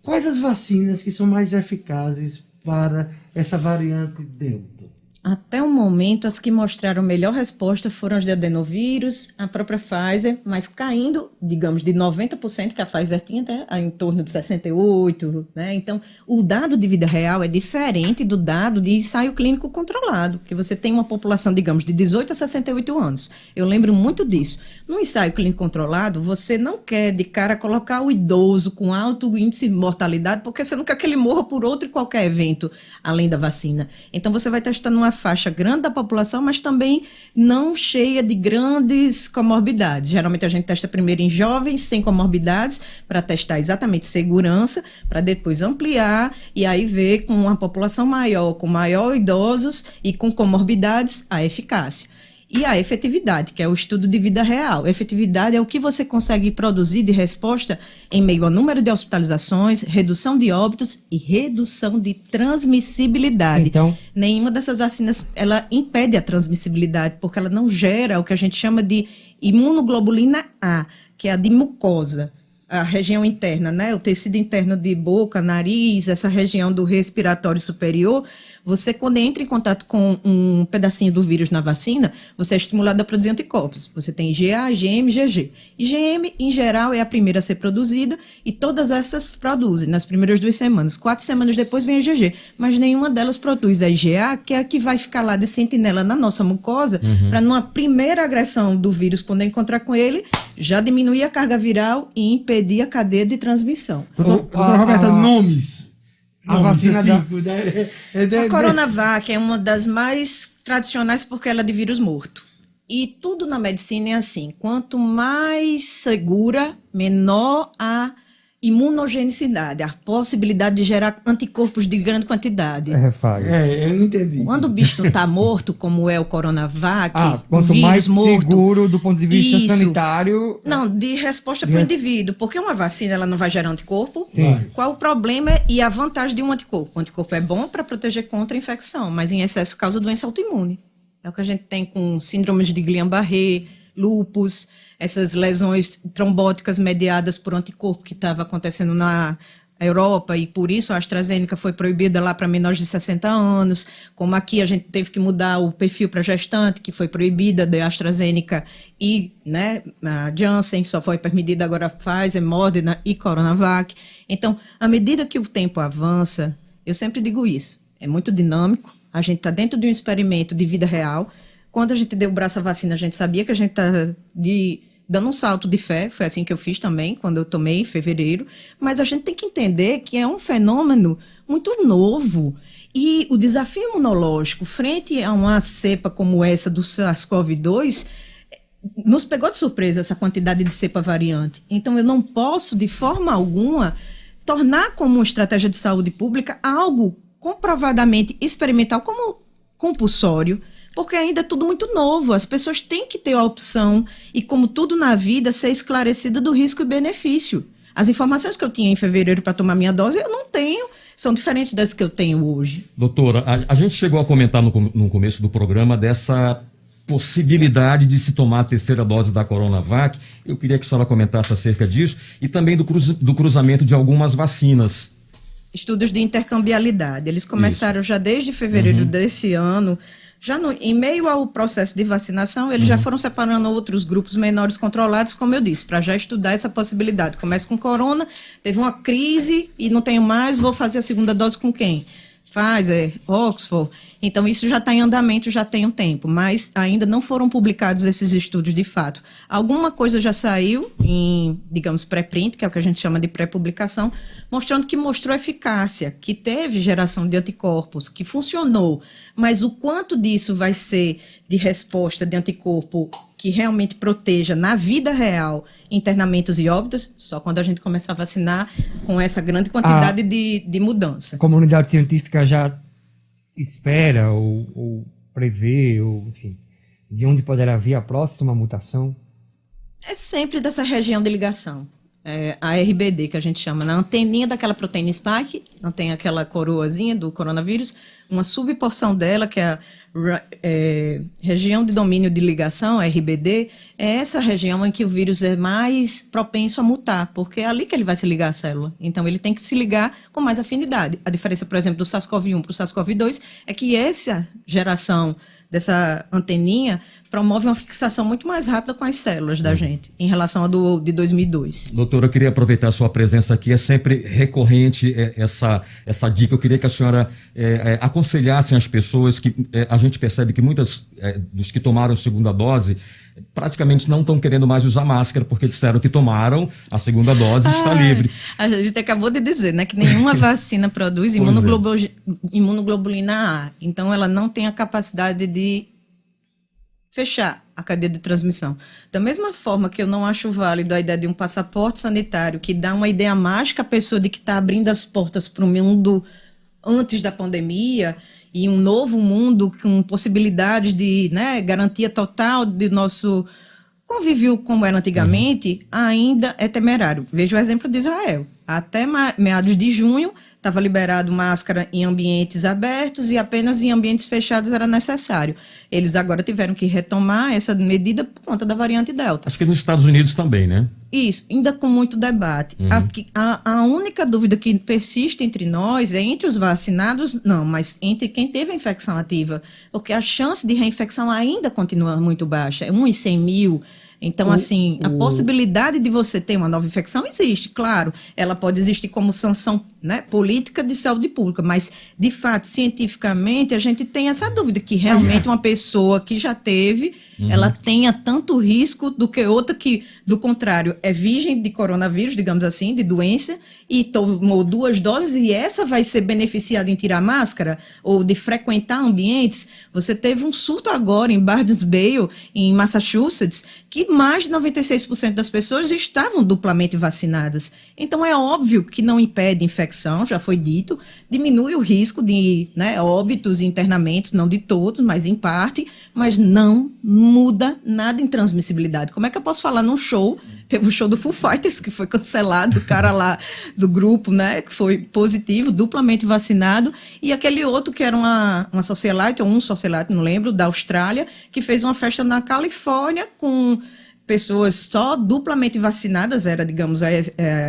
Quais as vacinas que são mais eficazes para essa variante Delta? Até o momento, as que mostraram melhor resposta foram as de adenovírus, a própria Pfizer, mas caindo, digamos, de 90%, que a Pfizer tinha até em torno de 68%, né? Então, o dado de vida real é diferente do dado de ensaio clínico controlado, que você tem uma população, digamos, de 18 a 68 anos. Eu lembro muito disso. No ensaio clínico controlado, você não quer de cara colocar o idoso com alto índice de mortalidade, porque você não quer que ele morra por outro e qualquer evento, além da vacina. Então, você vai testando uma faixa grande da população, mas também não cheia de grandes comorbidades. Geralmente a gente testa primeiro em jovens sem comorbidades, para testar exatamente segurança, para depois ampliar e aí ver com uma população maior, com maior idosos e com comorbidades, a eficácia. E a efetividade, que é o estudo de vida real. A efetividade é o que você consegue produzir de resposta em meio ao número de hospitalizações, redução de óbitos e redução de transmissibilidade. Então, nenhuma dessas vacinas ela impede a transmissibilidade, porque ela não gera o que a gente chama de imunoglobulina A, que é a de mucosa, a região interna, né? O tecido interno de boca, nariz, essa região do respiratório superior. Você, quando entra em contato com um pedacinho do vírus na vacina, você é estimulado a produzir anticorpos. Você tem IgA, IgM e IgG. IgM, em geral, é a primeira a ser produzida e todas essas produzem nas primeiras 2 semanas. 4 semanas depois vem a IgG, mas nenhuma delas produz a IgA, que é a que vai ficar lá de sentinela na nossa mucosa, para numa primeira agressão do vírus, quando eu encontrar com ele, já diminuir a carga viral e impedir a cadeia de transmissão. Doutora Roberta, nomes. A vacina A Coronavac é uma das mais tradicionais porque ela é de vírus morto. E tudo na medicina é assim, quanto mais segura, menor a imunogenicidade, a possibilidade de gerar anticorpos de grande quantidade. Eu não entendi. Quando o bicho está morto, como é o Coronavac, quanto vírus mais morto, seguro do ponto de vista isso. sanitário... Não, de resposta para o indivíduo, porque uma vacina ela não vai gerar anticorpo. Sim. Qual o problema e a vantagem de um anticorpo? O anticorpo é bom para proteger contra a infecção, mas em excesso causa doença autoimune. É o que a gente tem com síndromes de Guillain-Barré, lúpus, essas lesões trombóticas mediadas por anticorpo que estava acontecendo na Europa e por isso a AstraZeneca foi proibida lá para menores de 60 anos, como aqui a gente teve que mudar o perfil para gestante, que foi proibida da AstraZeneca e a Janssen, só foi permitida agora a Pfizer, Moderna e Coronavac. Então, à medida que o tempo avança, eu sempre digo isso, é muito dinâmico, a gente está dentro de um experimento de vida real. Quando a gente deu o braço à vacina, a gente sabia que a gente está dando um salto de fé, foi assim que eu fiz também, quando eu tomei em fevereiro, mas a gente tem que entender que é um fenômeno muito novo e o desafio imunológico frente a uma cepa como essa do SARS-CoV-2 nos pegou de surpresa essa quantidade de cepa variante. Então eu não posso, de forma alguma, tornar como uma estratégia de saúde pública algo comprovadamente experimental como compulsório, porque ainda é tudo muito novo, as pessoas têm que ter a opção e, como tudo na vida, ser esclarecida do risco e benefício. As informações que eu tinha em fevereiro para tomar minha dose, eu não tenho, são diferentes das que eu tenho hoje. Doutora, a gente chegou a comentar no começo do programa dessa possibilidade de se tomar a terceira dose da Coronavac. Eu queria que a senhora comentasse acerca disso e também do cruzamento de algumas vacinas. Estudos de intercambiabilidade. Eles começaram já desde fevereiro desse ano. Já em meio ao processo de vacinação, eles já foram separando outros grupos menores controlados, como eu disse, para já estudar essa possibilidade. Começa com corona, teve uma crise e não tenho mais, vou fazer a segunda dose com quem? Pfizer, Oxford. Então, isso já está em andamento, já tem um tempo, mas ainda não foram publicados esses estudos de fato. Alguma coisa já saiu em, digamos, pré-print, que é o que a gente chama de pré-publicação, mostrando que mostrou eficácia, que teve geração de anticorpos, que funcionou, mas o quanto disso vai ser de resposta de anticorpo que realmente proteja na vida real internamentos e óbitos, só quando a gente começar a vacinar com essa grande quantidade de mudança. A comunidade científica já espera ou prevê, ou, enfim, de onde poderá vir a próxima mutação? É sempre dessa região de ligação. A RBD, que a gente chama, na anteninha daquela proteína spike, não tem aquela coroazinha do coronavírus, uma subporção dela, que é a região de domínio de ligação, a RBD, é essa região em que o vírus é mais propenso a mutar, porque é ali que ele vai se ligar à célula. Então, ele tem que se ligar com mais afinidade. A diferença, por exemplo, do SARS-CoV-1 para o SARS-CoV-2 é que essa geração dessa anteninha promove uma fixação muito mais rápida com as células da gente, em relação ao de 2002. Doutora, eu queria aproveitar a sua presença aqui, é sempre recorrente essa dica. Eu queria que a senhora aconselhasse as pessoas, que a gente percebe que muitas dos que tomaram a segunda dose praticamente não estão querendo mais usar máscara, porque disseram que tomaram a segunda dose e está livre. A gente acabou de dizer, né, que nenhuma vacina produz imunoglobulina A. Então, ela não tem a capacidade de fechar a cadeia de transmissão. Da mesma forma que eu não acho válido a ideia de um passaporte sanitário que dá uma ideia mágica à pessoa de que está abrindo as portas para o mundo antes da pandemia e um novo mundo com possibilidades de, né, garantia total de nosso convívio como era antigamente, ainda é temerário. Veja o exemplo de Israel. Até meados de junho, estava liberado máscara em ambientes abertos e apenas em ambientes fechados era necessário. Eles agora tiveram que retomar essa medida por conta da variante Delta. Acho que nos Estados Unidos também, né? Isso, ainda com muito debate. A única dúvida que persiste entre nós é entre os vacinados, não, mas entre quem teve a infecção ativa, porque a chance de reinfecção ainda continua muito baixa, é 1 em 100 mil. Então, a possibilidade de você ter uma nova infecção existe, claro. Ela pode existir como sanção, né, política de saúde pública, mas, de fato, cientificamente, a gente tem essa dúvida que realmente uma pessoa que já teve, ela tenha tanto risco do que outra que, do contrário, é virgem de coronavírus, digamos assim, de doença, e tomou 2 doses e essa vai ser beneficiada em tirar máscara ou de frequentar ambientes. Você teve um surto agora em Bardensville, em Massachusetts, que mais de 96% das pessoas estavam duplamente vacinadas. Então, é óbvio que não impede infecção, já foi dito, diminui o risco de, né, óbitos e internamentos, não de todos, mas em parte, mas não muda nada em transmissibilidade. Como é que eu posso falar num show? Teve o show do Foo Fighters, que foi cancelado, o cara lá do grupo, né, que foi positivo, duplamente vacinado, e aquele outro que era uma socialite, ou um socialite, não lembro, da Austrália, que fez uma festa na Califórnia com pessoas só duplamente vacinadas, era, digamos, a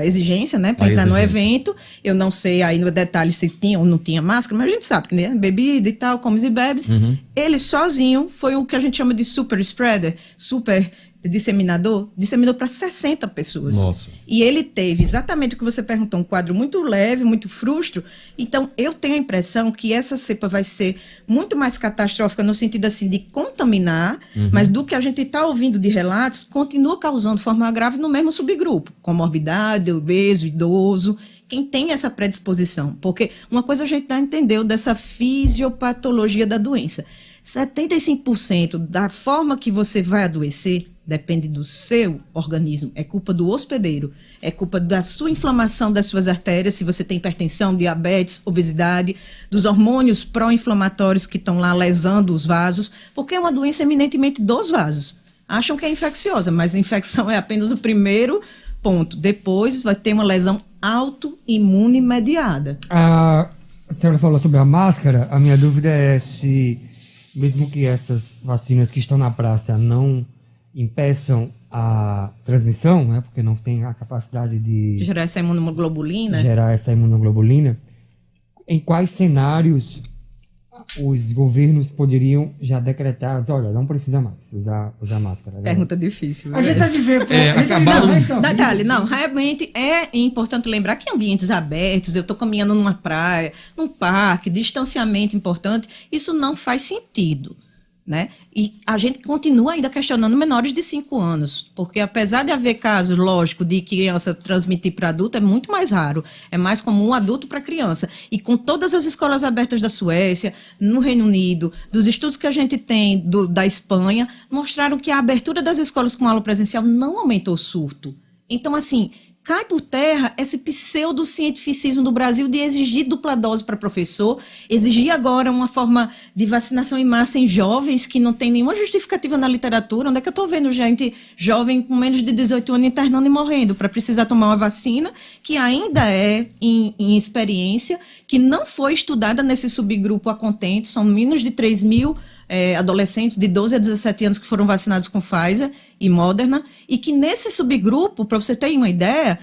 exigência, né, para entrar no evento. Eu não sei aí no detalhe se tinha ou não tinha máscara, mas a gente sabe que, né, bebida e tal, comes e bebes. Ele sozinho foi o que a gente chama de super spreader, super disseminou para 60 pessoas. Nossa. E ele teve exatamente o que você perguntou, um quadro muito leve, muito frustro. Então, eu tenho a impressão que essa cepa vai ser muito mais catastrófica no sentido assim de contaminar, mas do que a gente está ouvindo de relatos, continua causando forma grave no mesmo subgrupo, comorbidade, obeso, idoso, quem tem essa predisposição. Porque uma coisa a gente já entendeu dessa fisiopatologia da doença. 75% da forma que você vai adoecer depende do seu organismo, é culpa do hospedeiro, é culpa da sua inflamação das suas artérias, se você tem hipertensão, diabetes, obesidade, dos hormônios pró-inflamatórios que estão lá lesando os vasos, porque é uma doença eminentemente dos vasos. Acham que é infecciosa, mas a infecção é apenas o primeiro ponto. Depois vai ter uma lesão autoimune mediada. A senhora falou sobre a máscara, a minha dúvida é se mesmo que essas vacinas que estão na praça não impeçam a transmissão, né, porque não tem a capacidade de Gerar essa imunoglobulina. em quais cenários os governos poderiam já decretar, olha, não precisa mais usar máscara. Né? Pergunta difícil. A gente vai viver... acabaram- Detalhe, não, realmente é importante lembrar que em ambientes abertos, eu estou caminhando numa praia, num parque, distanciamento importante, isso não faz sentido, né? E a gente continua ainda questionando menores de 5 anos, porque apesar de haver casos, lógico, de criança transmitir para adulto, é muito mais raro, é mais comum adulto para criança. E com todas as escolas abertas da Suécia, no Reino Unido, dos estudos que a gente tem da Espanha, mostraram que a abertura das escolas com aula presencial não aumentou o surto. Então, assim, cai por terra esse pseudocientificismo do Brasil de exigir dupla dose para professor, exigir agora uma forma de vacinação em massa em jovens que não tem nenhuma justificativa na literatura. Onde é que eu estou vendo gente jovem com menos de 18 anos internando e morrendo para precisar tomar uma vacina que ainda é em experiência, que não foi estudada nesse subgrupo a contento, são menos de 3 mil adolescentes de 12 a 17 anos que foram vacinados com Pfizer e Moderna, e que nesse subgrupo, para você ter uma ideia,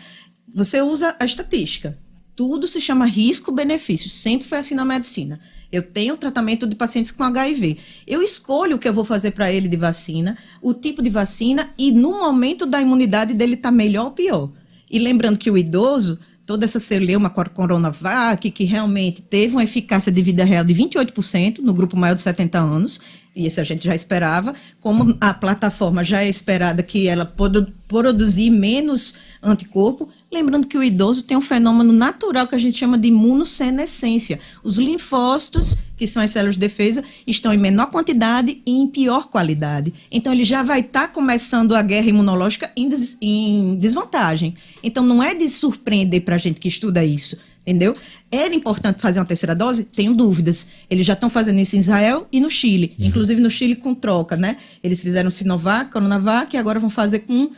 você usa a estatística. Tudo se chama risco-benefício, sempre foi assim na medicina. Eu tenho tratamento de pacientes com HIV. Eu escolho o que eu vou fazer para ele de vacina, o tipo de vacina, e no momento da imunidade dele está melhor ou pior. E lembrando que o idoso, toda essa celeuma com a Coronavac, que realmente teve uma eficácia de vida real de 28% no grupo maior de 70 anos, e esse a gente já esperava, como a plataforma já é esperada que ela pode produzir menos anticorpo, lembrando que o idoso tem um fenômeno natural que a gente chama de imunossenescência. Os linfócitos, que são as células de defesa, estão em menor quantidade e em pior qualidade. Então, ele já vai estar começando a guerra imunológica em desvantagem. Então, não é de surpreender para a gente que estuda isso, entendeu? Era importante fazer uma terceira dose? Tenho dúvidas. Eles já estão fazendo isso em Israel e no Chile. Inclusive, no Chile com troca, né? Eles fizeram Sinovac, Coronavac, e agora vão fazer com...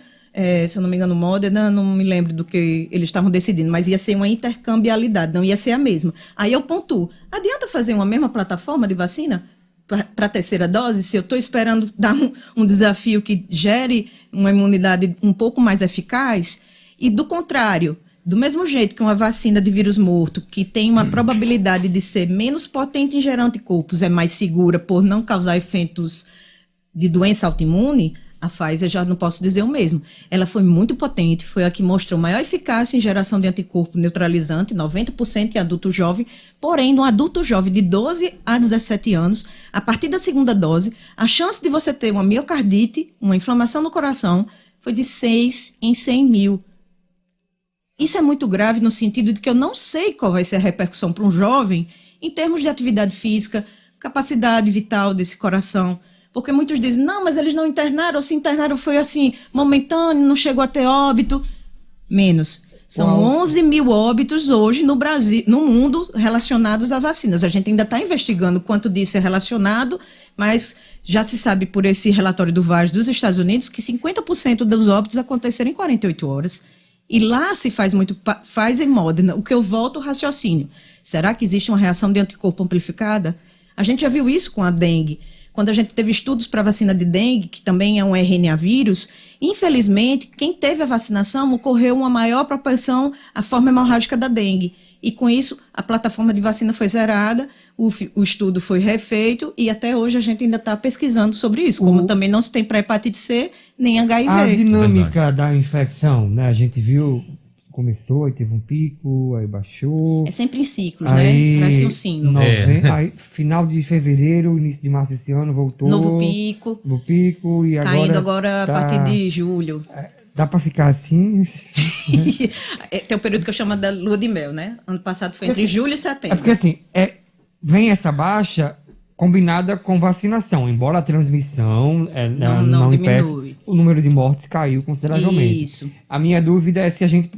se eu não me engano, Moderna, não me lembro do que eles estavam decidindo, mas ia ser uma intercambiabilidade, não ia ser a mesma. Aí eu pontuo, adianta fazer uma mesma plataforma de vacina para a terceira dose, se eu estou esperando dar um desafio que gere uma imunidade um pouco mais eficaz? E do contrário, do mesmo jeito que uma vacina de vírus morto, que tem uma probabilidade de ser menos potente em gerar anticorpos, é mais segura por não causar efeitos de doença autoimune, a Pfizer já não posso dizer o mesmo. Ela foi muito potente, foi a que mostrou maior eficácia em geração de anticorpo neutralizante, 90% em adulto jovem, porém, no adulto jovem de 12 a 17 anos, a partir da segunda dose, a chance de você ter uma miocardite, uma inflamação no coração, foi de 6 em 100 mil. Isso é muito grave no sentido de que eu não sei qual vai ser a repercussão para um jovem em termos de atividade física, capacidade vital desse coração. Porque muitos dizem, não, mas eles não internaram, ou se internaram foi assim, momentâneo, não chegou a ter óbito. Menos. São 11 mil óbitos hoje no Brasil, no mundo, relacionados a vacinas. A gente ainda está investigando quanto disso é relacionado, mas já se sabe por esse relatório do VAS dos Estados Unidos que 50% dos óbitos aconteceram em 48 horas. E lá se faz muito Pfizer e Moderna. O que eu volto ao raciocínio. Será que existe uma reação de anticorpo amplificada? A gente já viu isso com a dengue. Quando a gente teve estudos para a vacina de dengue, que também é um RNA vírus, infelizmente, quem teve a vacinação ocorreu uma maior propensão à forma hemorrágica da dengue. E com isso, a plataforma de vacina foi zerada, o estudo foi refeito e até hoje a gente ainda está pesquisando sobre isso, como também não se tem para hepatite C nem HIV. A dinâmica da infecção, né? A gente viu... Começou, aí teve um pico, aí baixou. É sempre em ciclos, né? Parece um sino. Aí, final de fevereiro, início de março desse ano, voltou. Novo pico. E agora... Caindo agora a partir de julho. Dá para ficar assim? Tem um período que eu chamo da lua de mel, né? Ano passado foi entre julho e setembro. É porque assim, vem essa baixa combinada com vacinação, embora a transmissão não diminui. O número de mortes caiu consideravelmente. Isso. A minha dúvida é se a gente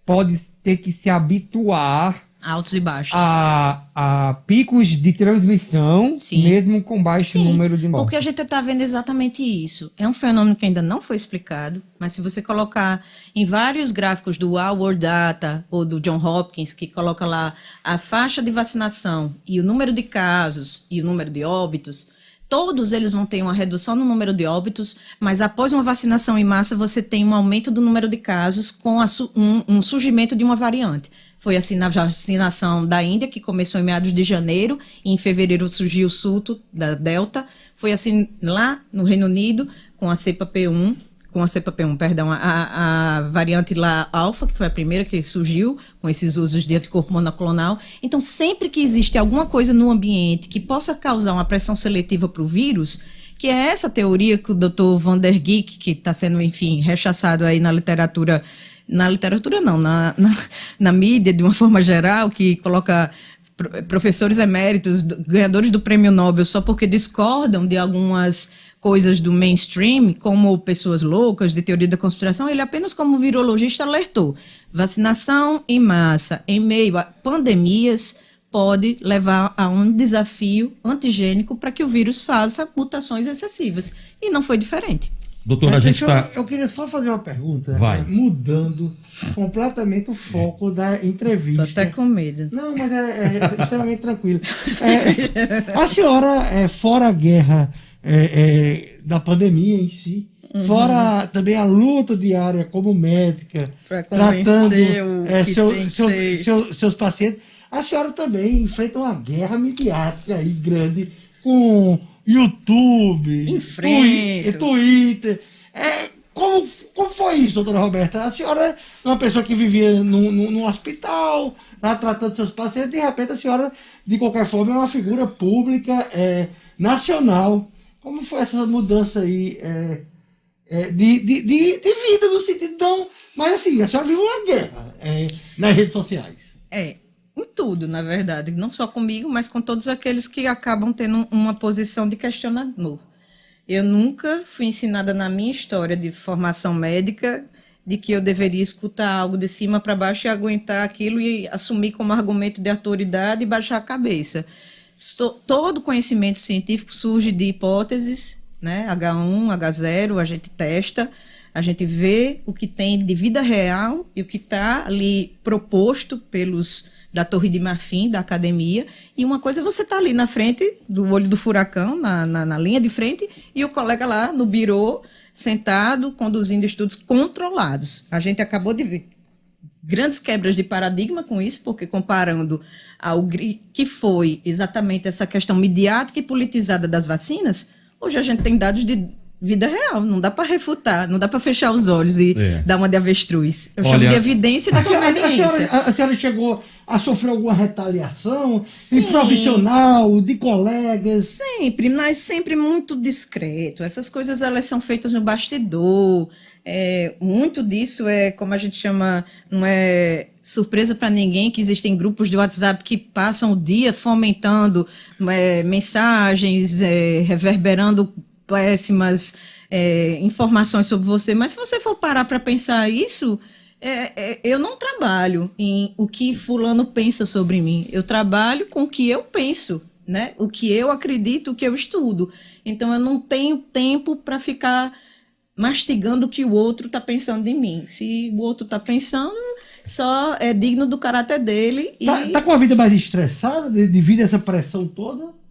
pode ter que se habituar altos e baixos a picos de transmissão, Sim. mesmo com baixo Sim, número de mortes. porque a gente está vendo exatamente isso. É um fenômeno que ainda não foi explicado, mas se você colocar em vários gráficos do World Data ou do John Hopkins, que coloca lá a faixa de vacinação e o número de casos e o número de óbitos, todos eles vão ter uma redução no número de óbitos, mas após uma vacinação em massa, você tem um aumento do número de casos com um surgimento de uma variante. Foi assim na vacinação da Índia, que começou em meados de janeiro, e em fevereiro surgiu o surto da Delta. Foi assim lá no Reino Unido, com a cepa P1, a variante lá alfa, que foi a primeira que surgiu, com esses usos de anticorpo monoclonal. Então, sempre que existe alguma coisa no ambiente que possa causar uma pressão seletiva para o vírus, que é essa teoria que o Dr. Van der Geek, que está sendo, enfim, rechaçado aí na literatura não, na mídia, de uma forma geral, que coloca professores eméritos, ganhadores do prêmio Nobel, só porque discordam de algumas coisas do mainstream, como pessoas loucas, de teoria da conspiração, ele apenas como virologista alertou. Vacinação em massa, em meio a pandemias, pode levar a um desafio antigênico para que o vírus faça mutações excessivas. E não foi diferente. Doutora, a gente está... Eu queria só fazer uma pergunta, mudando completamente o foco da entrevista. Estou até com medo. Não, mas é extremamente tranquilo. A senhora, fora a guerra da pandemia em si, fora também a luta diária como médica, tratando seus pacientes, a senhora também enfrenta uma guerra midiática aí grande com YouTube, Twitter. Como foi isso, doutora Roberta? A senhora é uma pessoa que vivia num hospital, lá tratando seus pacientes, de repente a senhora, de qualquer forma, é uma figura pública nacional. Como foi essa mudança aí de vida, no sentido não... Mas assim, a senhora vive uma guerra nas redes sociais. Em tudo, na verdade. Não só comigo, mas com todos aqueles que acabam tendo uma posição de questionador. Eu nunca fui ensinada na minha história de formação médica de que eu deveria escutar algo de cima para baixo e aguentar aquilo e assumir como argumento de autoridade e baixar a cabeça. Todo conhecimento científico surge de hipóteses, né? H1, H0, a gente testa, a gente vê o que tem de vida real e o que está ali proposto da Torre de Marfim, da academia, e uma coisa é você estar ali na frente do olho do furacão, na linha de frente, e o colega lá no birô, sentado, conduzindo estudos controlados. A gente acabou de ver grandes quebras de paradigma com isso, porque comparando ao que foi exatamente essa questão midiática e politizada das vacinas, hoje a gente tem dados de vida real, não dá para refutar, não dá para fechar os olhos e dar uma de avestruz. Eu chamo de evidência da conveniência. A senhora chegou a sofrer alguma retaliação de profissional, de colegas? Sempre, mas sempre muito discreto. Essas coisas elas são feitas no bastidor. Muito disso como a gente chama, não é surpresa para ninguém que existem grupos de WhatsApp que passam o dia fomentando mensagens, reverberando péssimas informações sobre você, mas se você for parar para pensar isso, eu não trabalho em o que fulano pensa sobre mim, eu trabalho com o que eu penso, né? O que eu acredito, o que eu estudo. Então eu não tenho tempo para ficar mastigando o que o outro está pensando em mim. Se o outro está pensando, só é digno do caráter dele. Tá com a vida mais estressada devido a essa pressão toda?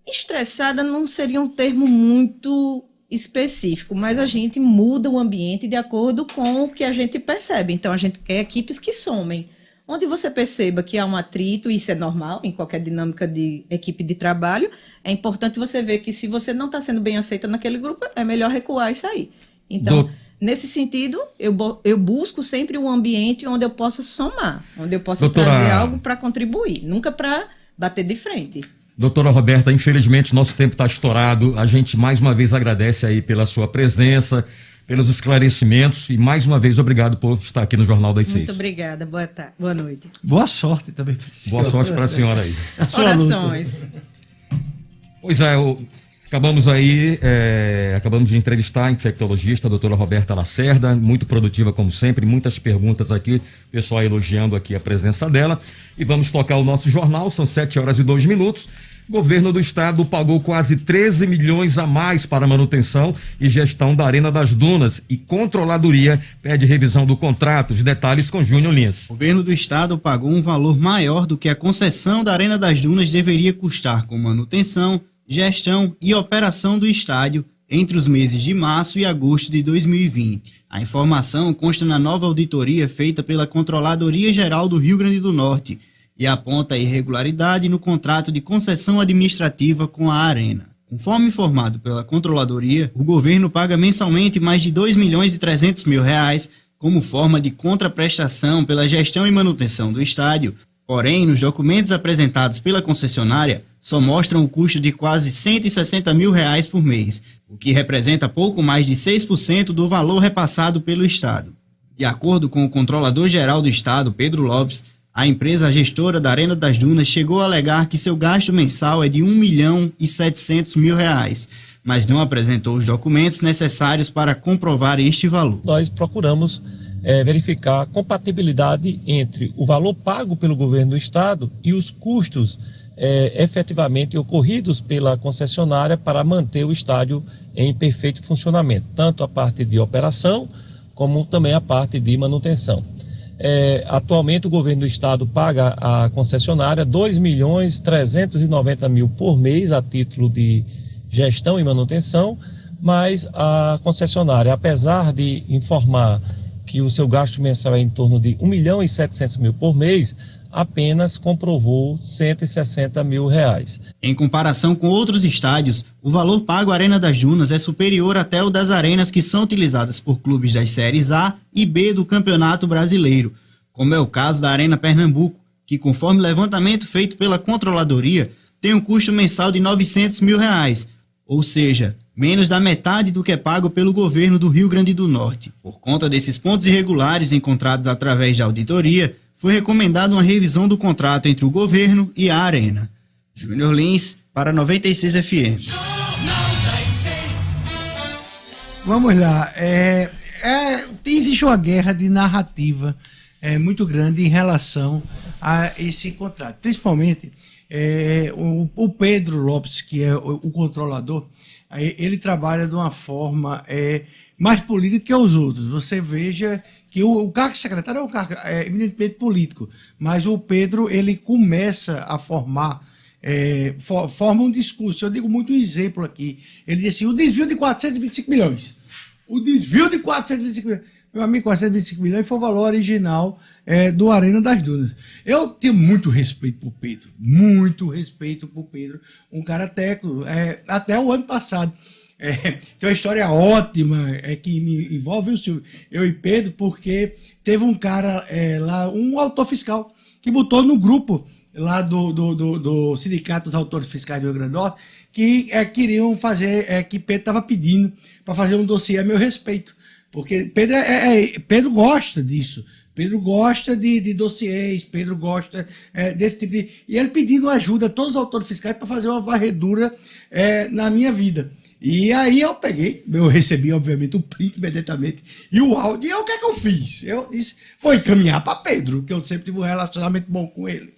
Estressada não seria um termo muito específico, mas a gente muda o ambiente de acordo com o que a gente percebe. Então, a gente quer equipes que somem. Onde você perceba que há um atrito, e isso é normal em qualquer dinâmica de equipe de trabalho, é importante você ver que se você não está sendo bem aceita naquele grupo, é melhor recuar e sair. Então, nesse sentido, eu busco sempre um ambiente onde eu possa somar, onde eu possa trazer algo para contribuir, nunca para bater de frente. Doutora Roberta, infelizmente nosso tempo está estourado. A gente mais uma vez agradece aí pela sua presença, pelos esclarecimentos e mais uma vez obrigado por estar aqui no Jornal das 6. Muito obrigada, boa tarde, boa noite. Boa sorte também para a senhora. Boa sorte para a senhora aí. Orações. Pois é, acabamos de entrevistar a infectologista, a doutora Roberta Lacerda, muito produtiva como sempre, muitas perguntas aqui, pessoal elogiando aqui a presença dela. E vamos tocar o nosso jornal, são 7h02. O governo do estado pagou quase 13 milhões a mais para manutenção e gestão da Arena das Dunas e Controladoria pede revisão do contrato. Os detalhes com Júnior Lins. O governo do estado pagou um valor maior do que a concessão da Arena das Dunas deveria custar com manutenção, gestão e operação do estádio entre os meses de março e agosto de 2020. A informação consta na nova auditoria feita pela Controladoria Geral do Rio Grande do Norte e aponta a irregularidade no contrato de concessão administrativa com a Arena. Conforme informado pela Controladoria, o governo paga mensalmente mais de R$ 2.300.000 como forma de contraprestação pela gestão e manutenção do estádio. Porém, nos documentos apresentados pela concessionária, só mostram o custo de quase R$ 160.000 por mês, o que representa pouco mais de 6% do valor repassado pelo Estado. De acordo com o Controlador-Geral do Estado, Pedro Lopes, a empresa gestora da Arena das Dunas chegou a alegar que seu gasto mensal é de R$ 1.700.000, mas não apresentou os documentos necessários para comprovar este valor. Nós procuramos verificar a compatibilidade entre o valor pago pelo governo do estado e os custos efetivamente ocorridos pela concessionária para manter o estádio em perfeito funcionamento, tanto a parte de operação como também a parte de manutenção. Atualmente o governo do estado paga à concessionária R$ 2.390.000 por mês a título de gestão e manutenção, mas a concessionária, apesar de informar que o seu gasto mensal é em torno de R$ 1.700.000 por mês, apenas comprovou R$ 160.000. Em comparação com outros estádios, o valor pago à Arena das Dunas é superior até o das arenas que são utilizadas por clubes das séries A e B do Campeonato Brasileiro, como é o caso da Arena Pernambuco, que, conforme levantamento feito pela Controladoria, tem um custo mensal de R$ 900.000, ou seja, menos da metade do que é pago pelo governo do Rio Grande do Norte. Por conta desses pontos irregulares encontrados através da auditoria, foi recomendada uma revisão do contrato entre o governo e a Arena. Júnior Lins, para 96 FM. Vamos lá. Existe uma guerra de narrativa muito grande em relação a esse contrato. Principalmente o Pedro Lopes, que é o controlador, ele trabalha de uma forma mais política que os outros. Você veja que o cargo de secretário é um cargo evidentemente político, mas o Pedro, ele começa a forma um discurso. Eu digo muito um exemplo aqui. Ele diz assim, o desvio de 425 milhões. O desvio de 425 milhões. Meu amigo, 425 milhões foi o valor original do Arena das Dunas. Eu tenho muito respeito por Pedro. Muito respeito por Pedro. Um cara técnico. Até o ano passado. Tem uma história ótima que me envolve o Silvio, eu e Pedro, porque teve um cara lá, um autor fiscal, que botou no grupo lá do Sindicato dos Autores Fiscais do Rio Grande do Norte, que queriam fazer, que Pedro estava pedindo para fazer um dossiê a meu respeito. Porque Pedro gosta disso. Pedro gosta de dossiês, Pedro gosta desse tipo de... E ele pedindo ajuda a todos os autores fiscais para fazer uma varredura na minha vida. E aí eu recebi, obviamente, o print imediatamente e o áudio. E o que é que eu fiz? Eu disse, foi encaminhar para Pedro, que eu sempre tive um relacionamento bom com ele.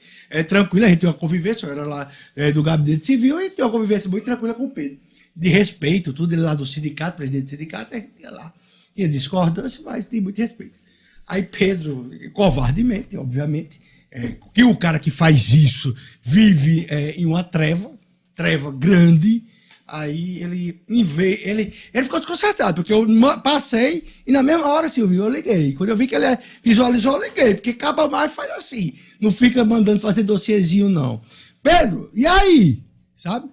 Tranquilo, a gente tem uma convivência, eu era lá do Gabinete Civil, e tem uma convivência muito tranquila com o Pedro. De respeito, tudo ele lá do sindicato, presidente do sindicato, a gente ia lá. Tinha discordância, mas tem muito respeito. Aí Pedro, covardemente, obviamente, que o cara que faz isso vive em uma treva grande. Aí ele ficou desconcertado, porque eu passei e na mesma hora, Silvio, eu liguei. Quando eu vi que ele visualizou, eu liguei, porque acaba mais faz assim. Não fica mandando fazer dossiezinho, não. Pedro, e aí? Sabe?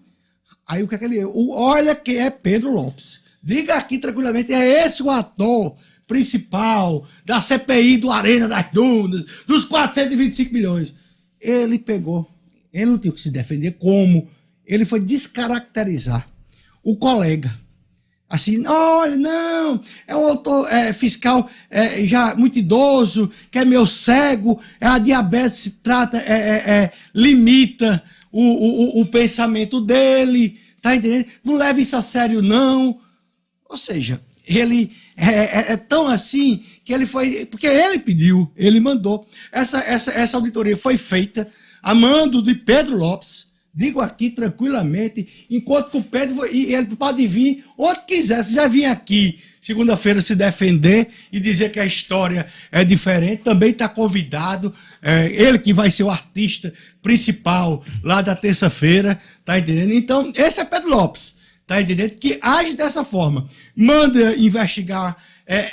Aí o que é que ele... Olha quem é Pedro Lopes. Diga aqui tranquilamente, é esse o ator principal da CPI do Arena das Dunas, dos 425 milhões. Ele pegou, ele não tinha que se defender como... Ele foi descaracterizar o colega. Assim, olha, não, é um autor fiscal já muito idoso, que é meio cego, a diabetes trata, limita o pensamento dele, tá entendendo? Não leva isso a sério, não. Ou seja, ele é tão assim que ele foi, porque ele pediu, ele mandou. Essa auditoria foi feita a mando de Pedro Lopes, Digo aqui tranquilamente, enquanto que o Pedro, e ele pode vir onde quiser. Se quiser vir aqui segunda-feira se defender e dizer que a história é diferente, também está convidado. Ele que vai ser o artista principal lá da terça-feira, tá entendendo? Então, esse é Pedro Lopes, tá entendendo? Que age dessa forma, manda investigar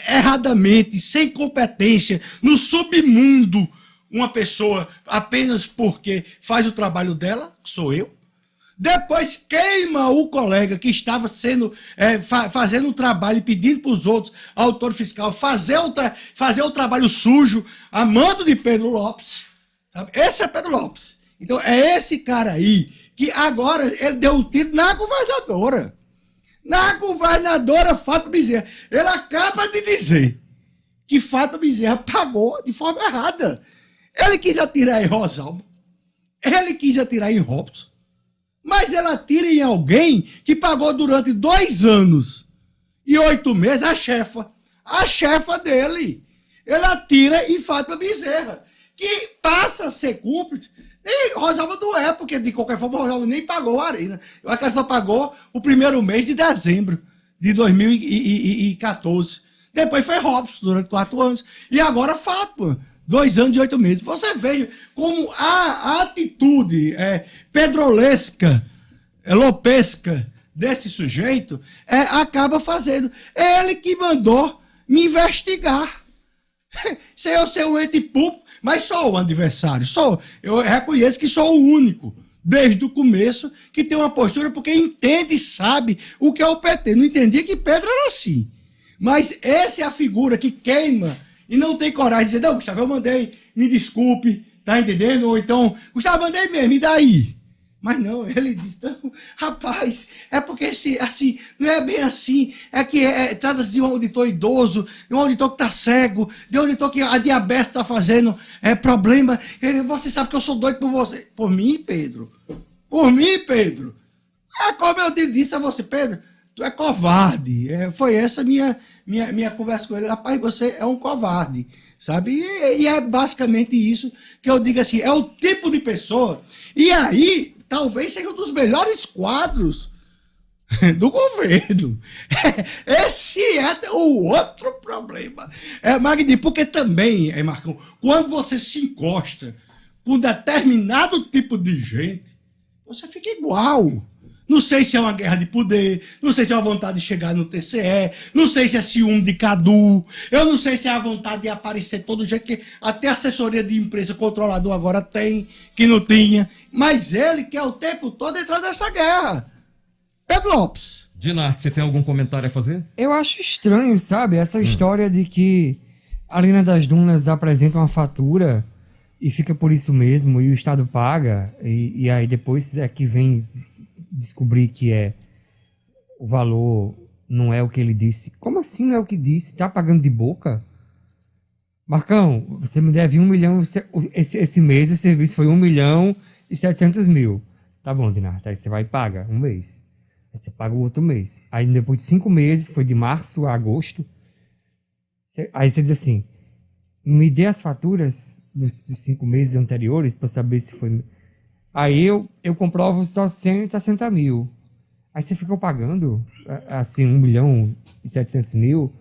erradamente, sem competência, no submundo, uma pessoa apenas porque faz o trabalho dela, que sou eu. Depois queima o colega que estava fazendo o trabalho e pedindo para os outros, autor fiscal, fazer o trabalho sujo, a mando de Pedro Lopes. Sabe? Esse é Pedro Lopes. Então é esse cara aí que agora ele deu um tiro na governadora. Na governadora Fátima Bezerra. Ele acaba de dizer que Fátima Bezerra pagou de forma errada. Ele quis atirar em Rosalba, ele quis atirar em Robson, mas ele atira em alguém que pagou durante 2 anos e 8 meses a chefa dele. Ele atira em Fátima Bezerra, que passa a ser cúmplice. E Rosalba não é, porque de qualquer forma Rosalba nem pagou a arena. Eu acho que ela só pagou o primeiro mês de dezembro de 2014. Depois foi Robson durante 4 anos. E agora Fátima. 2 anos e 8 meses. Você veja como a atitude pedrolesca, lopesca desse sujeito acaba fazendo. É ele que mandou me investigar. Se eu ser um ente público, mas sou o adversário. Eu reconheço que sou o único, desde o começo, que tem uma postura porque entende e sabe o que é o PT. Não entendia que Pedro era assim. Mas essa é a figura que queima e não tem coragem de dizer, não, Gustavo, eu mandei, me desculpe, tá entendendo? Ou então, Gustavo, mandei mesmo, e daí? Mas não, ele disse, não, rapaz, é porque assim, não é bem assim, é que trata-se de um auditor idoso, de um auditor que está cego, de um auditor que a diabetes está fazendo problema, você sabe que eu sou doido por você. Por mim, Pedro? Por mim, Pedro? Como eu disse a você, Pedro, tu é covarde. Foi essa minha conversa com ele. Rapaz, você é um covarde, sabe? E é basicamente isso que eu digo assim, é o tipo de pessoa. E aí, talvez seja um dos melhores quadros do governo. Esse é o outro problema. Magnífico, porque também, Marcão, quando você se encosta com um determinado tipo de gente, você fica igual. Não sei se é uma guerra de poder, não sei se é uma vontade de chegar no TCE, não sei se é ciúme de Cadu, eu não sei se é a vontade de aparecer todo jeito, que até assessoria de empresa controlador agora tem, que não tinha, mas ele quer o tempo todo entrar nessa guerra. Pedro Lopes. Dinarte, você tem algum comentário a fazer? Eu acho estranho, sabe, essa história de que a Arena das Dunas apresenta uma fatura e fica por isso mesmo, e o Estado paga, e aí depois é que vem descobrir que o valor não é o que ele disse. Como assim não é o que disse? Tá pagando de boca? Marcão, você me deve 1 milhão, esse mês o serviço foi 1.700.000. Tá bom, Dinarte, aí você vai e paga um mês. Aí você paga o outro mês. Aí depois de 5 meses, foi de março a agosto, aí você diz assim, me dê as faturas dos 5 meses anteriores para saber se foi... Aí eu comprovo só 160 mil. Aí você ficou pagando, assim, 1.700.000.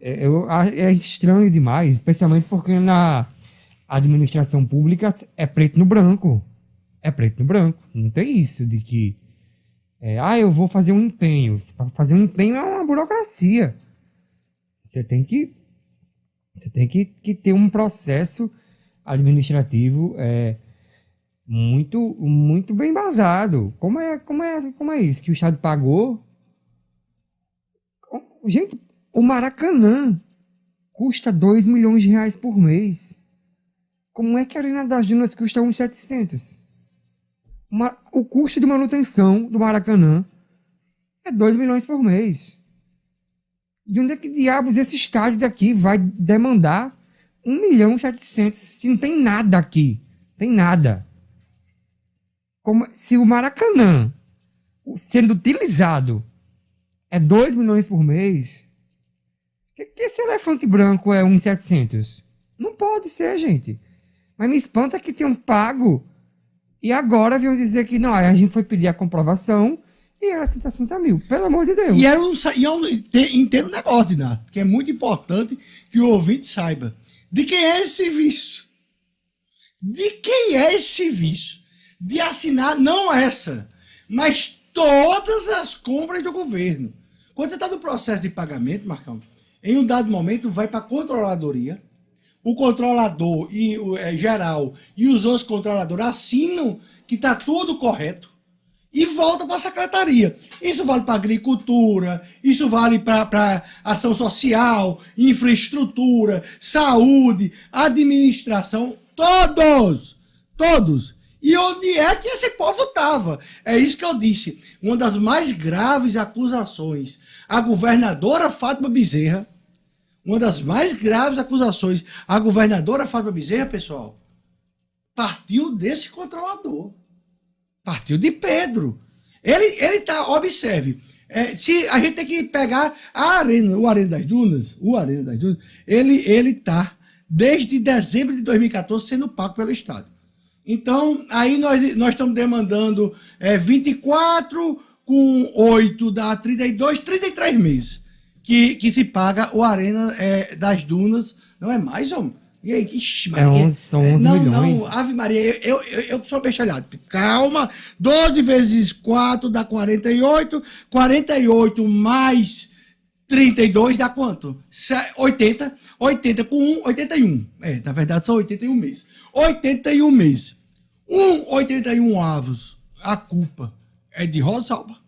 É estranho demais, especialmente porque na administração pública é preto no branco. É preto no branco. Não tem isso de que... eu vou fazer um empenho. Para fazer um empenho é uma burocracia. Você tem que ter um processo administrativo... muito, muito bem embasado. Como é isso? Que o Estado pagou? Gente, o Maracanã custa 2 milhões de reais por mês. Como é que a Arena das Dunas custa 1.700? O custo de manutenção do Maracanã é 2 milhões por mês. De onde é que diabos esse estádio daqui vai demandar 1.700.000 se não tem nada aqui? Tem nada. Se o Maracanã, sendo utilizado, é 2 milhões por mês, que esse elefante branco é 1.700? Não pode ser, gente. Mas me espanta que tenham pago E agora vinham dizer que não, aí a gente foi pedir a comprovação e era 160 mil. Pelo amor de Deus. E eu entendo o negócio, Dinato, que é muito importante que o ouvinte saiba. De quem é esse serviço? De quem é esse serviço? De assinar, não essa, mas todas as compras do governo. Quando você está no processo de pagamento, Marcão, em um dado momento vai para a controladoria, o controlador e o geral e os outros controladores assinam que está tudo correto e volta para a secretaria. Isso vale para agricultura, isso vale para ação social, infraestrutura, saúde, administração, todos. E onde é que esse povo estava? É isso que eu disse. Uma das mais graves acusações à governadora Fátima Bezerra, pessoal, partiu desse controlador. Partiu de Pedro. Ele tá, observe, se a gente tem que pegar o Arena das Dunas, ele tá desde dezembro de 2014 sendo pago pelo Estado. Então, aí nós estamos demandando 24 com 8 dá 32, 33 meses que se paga o Arena das Dunas. Não é mais, homem? E aí, ixi, Maria, são 11 milhões. Não, Ave Maria, eu sou bechalhado. Calma, 12 vezes 4 dá 48, 48 mais 32 dá quanto? 80 com 1, 81. Na verdade são 81 meses. 81 meses. 81 avos, a culpa é de Rosalba.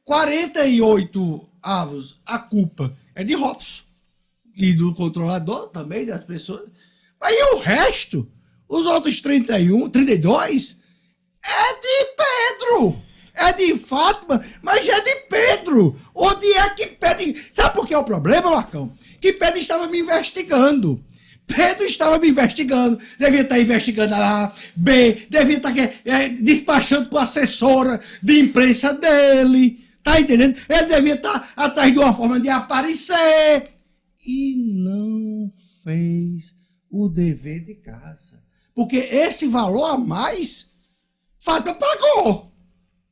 48 avos, a culpa é de Robson. E do controlador também, das pessoas. Mas e o resto? Os outros 32 é de Pedro. É de Fátima, mas é de Pedro. Onde é que Pedro... Sabe por que é o problema, Marcão? Que Pedro estava me investigando. Devia estar investigando a B, devia estar despachando com a assessora de imprensa dele. Tá entendendo? Ele devia estar atrás de uma forma de aparecer. E não fez o dever de casa. Porque esse valor a mais, Fátima pagou.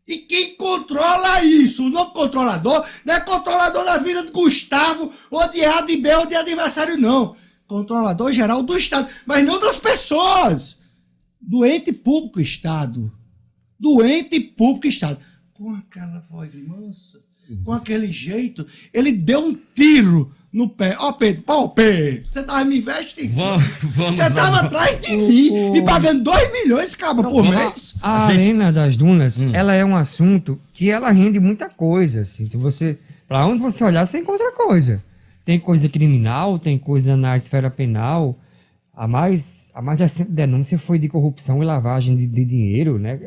E quem controla isso? O novo controlador não é controlador da vida de Gustavo, ou de A, de B, ou de adversário, não. Controlador geral do Estado, mas não das pessoas. Do ente público Estado. Com aquela voz mansa, com aquele jeito, ele deu um tiro no pé. Pedro, você tava me investigando. Você tava atrás de mim e pagando 2 milhões, por mês. A Arena das Dunas, ela é um assunto que ela rende muita coisa. Assim, pra onde você olhar, você encontra coisa. Tem coisa criminal, tem coisa na esfera penal. A mais recente denúncia foi de corrupção e lavagem de dinheiro, né?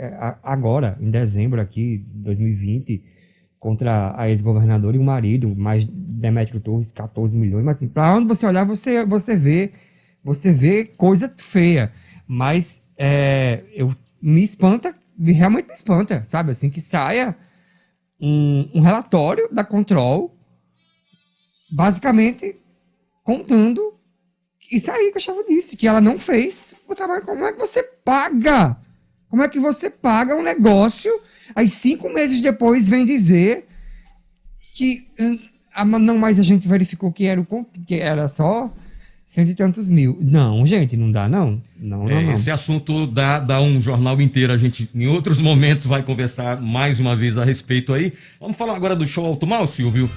Agora, em dezembro aqui, 2020, contra a ex-governadora e o marido, mais Demétrio Torres, 14 milhões. Mas assim, para onde você olhar, você vê coisa feia. Mas realmente me espanta, sabe? Assim, que saia um relatório da Control, basicamente contando isso aí que a Chavo disse, que ela não fez o trabalho. Como é que você paga? Como é que você paga um negócio, aí 5 meses depois vem dizer que não mais a gente verificou que era só 100 e tantos mil. Não, gente, não dá, não. Não. Esse assunto dá um jornal inteiro. A gente, em outros momentos, vai conversar mais uma vez a respeito aí. Vamos falar agora do Show Automall, Silvio?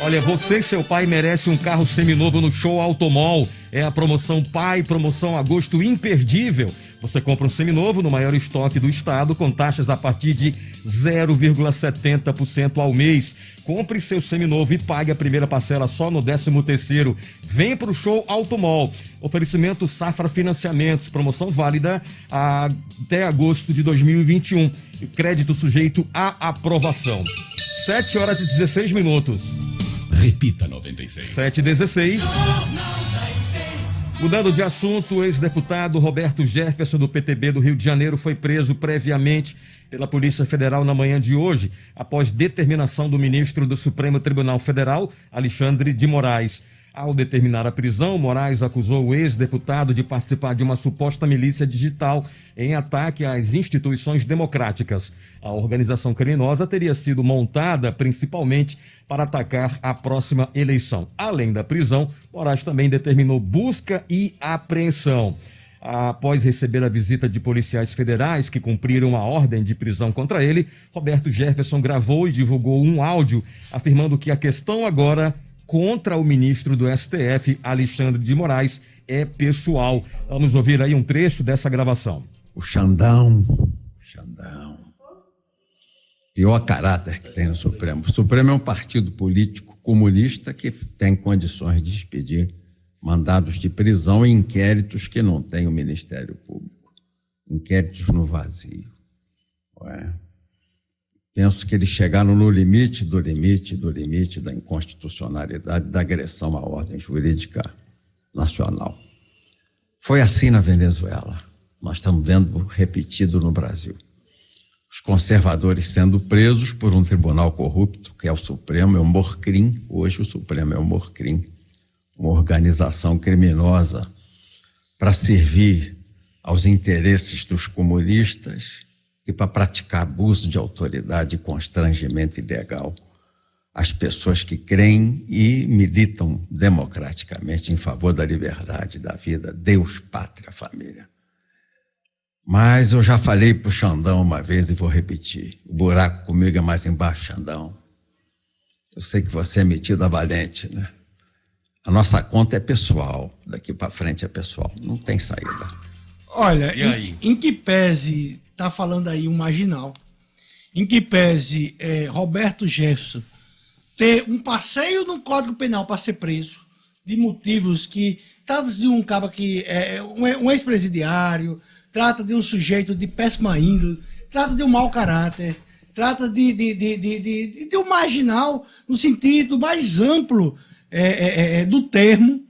Olha, você e seu pai merecem um carro seminovo no Show Automall. É a promoção Pai, promoção Agosto imperdível. Você compra um seminovo no maior estoque do estado com taxas a partir de 0,70% ao mês. Compre seu seminovo e pague a primeira parcela só no 13º. Vem para o Show Automall. Oferecimento Safra Financiamentos. Promoção válida até agosto de 2021. Crédito sujeito à aprovação. 7h16. Repita 96. 7h16. Mudando de assunto, o ex-deputado Roberto Jefferson, do PTB do Rio de Janeiro, foi preso previamente pela Polícia Federal na manhã de hoje, após determinação do ministro do Supremo Tribunal Federal, Alexandre de Moraes. Ao determinar a prisão, Moraes acusou o ex-deputado de participar de uma suposta milícia digital em ataque às instituições democráticas. A organização criminosa teria sido montada principalmente para atacar a próxima eleição. Além da prisão, Moraes também determinou busca e apreensão. Após receber a visita de policiais federais que cumpriram a ordem de prisão contra ele, Roberto Jefferson gravou e divulgou um áudio afirmando que a questão agora contra o ministro do STF, Alexandre de Moraes, é pessoal. Vamos ouvir aí um trecho dessa gravação. O Xandão, pior caráter que tem no Supremo. O Supremo é um partido político comunista que tem condições de expedir mandados de prisão e inquéritos que não tem o Ministério Público. Inquéritos no vazio. Penso que eles chegaram no limite da inconstitucionalidade, da agressão à ordem jurídica nacional. Foi assim na Venezuela. Nós estamos vendo repetido no Brasil. Os conservadores sendo presos por um tribunal corrupto, que é o Supremo, é o Morcrim. Hoje o Supremo é o Morcrim, uma organização criminosa para servir aos interesses dos comunistas e para praticar abuso de autoridade e constrangimento ilegal às pessoas que creem e militam democraticamente em favor da liberdade, da vida, Deus, pátria, família. Mas eu já falei para o Xandão uma vez e vou repetir. O buraco comigo é mais embaixo, Xandão. Eu sei que você é metido a valente, né? A nossa conta é pessoal, daqui para frente é pessoal, não tem saída. Olha, em que pese, tá falando aí um marginal, em que pese Roberto Jefferson ter um passeio no Código Penal para ser preso, de motivos que trata de um cara que é um ex-presidiário, trata de um sujeito de péssima índole, trata de um mau caráter, trata de um marginal no sentido mais amplo do termo,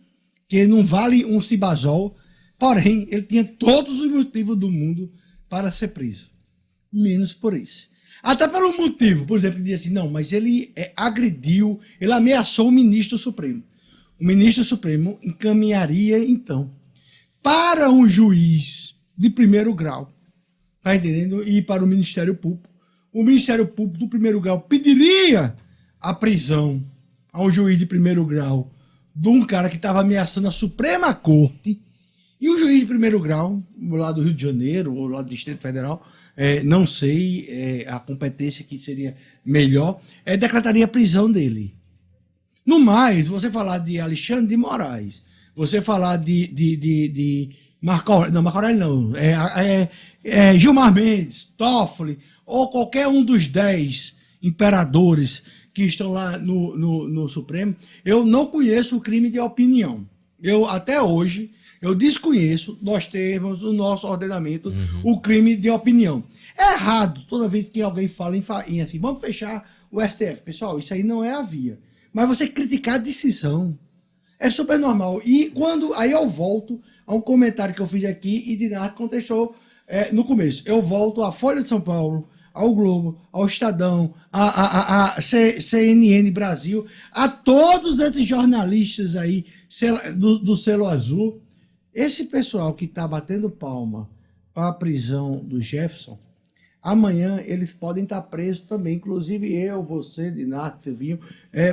que não vale um cibazol, porém, ele tinha todos os motivos do mundo para ser preso, menos por isso. Até pelo motivo, por exemplo, que dizia assim, não, mas ele agrediu, ele ameaçou o ministro Supremo. O ministro Supremo encaminharia, então, para um juiz de primeiro grau, tá entendendo? E para o Ministério Público. O Ministério Público do primeiro grau pediria a prisão a um juiz de primeiro grau de um cara que estava ameaçando a Suprema Corte, e o juiz de primeiro grau, lá do Rio de Janeiro, ou lá do Distrito Federal, não sei a competência que seria melhor, decretaria a prisão dele. No mais, você falar de Alexandre de Moraes, você falar de Marco Aurélio não, Gilmar Mendes, Toffoli, ou qualquer um dos 10 imperadores que estão lá no Supremo, eu não conheço o crime de opinião. Até hoje, eu desconheço nós termos no nosso ordenamento o crime de opinião. É errado toda vez que alguém fala em assim, vamos fechar o STF. Pessoal, isso aí não é a via. Mas você criticar a decisão é super normal. E aí eu volto a um comentário que eu fiz aqui e Dinardo contestou no começo. Eu volto à Folha de São Paulo, ao Globo, ao Estadão, a CNN Brasil, a todos esses jornalistas aí do selo azul. Esse pessoal que está batendo palma para a prisão do Jefferson, amanhã eles podem estar presos também, inclusive eu, você, Dinardo, Silvinho,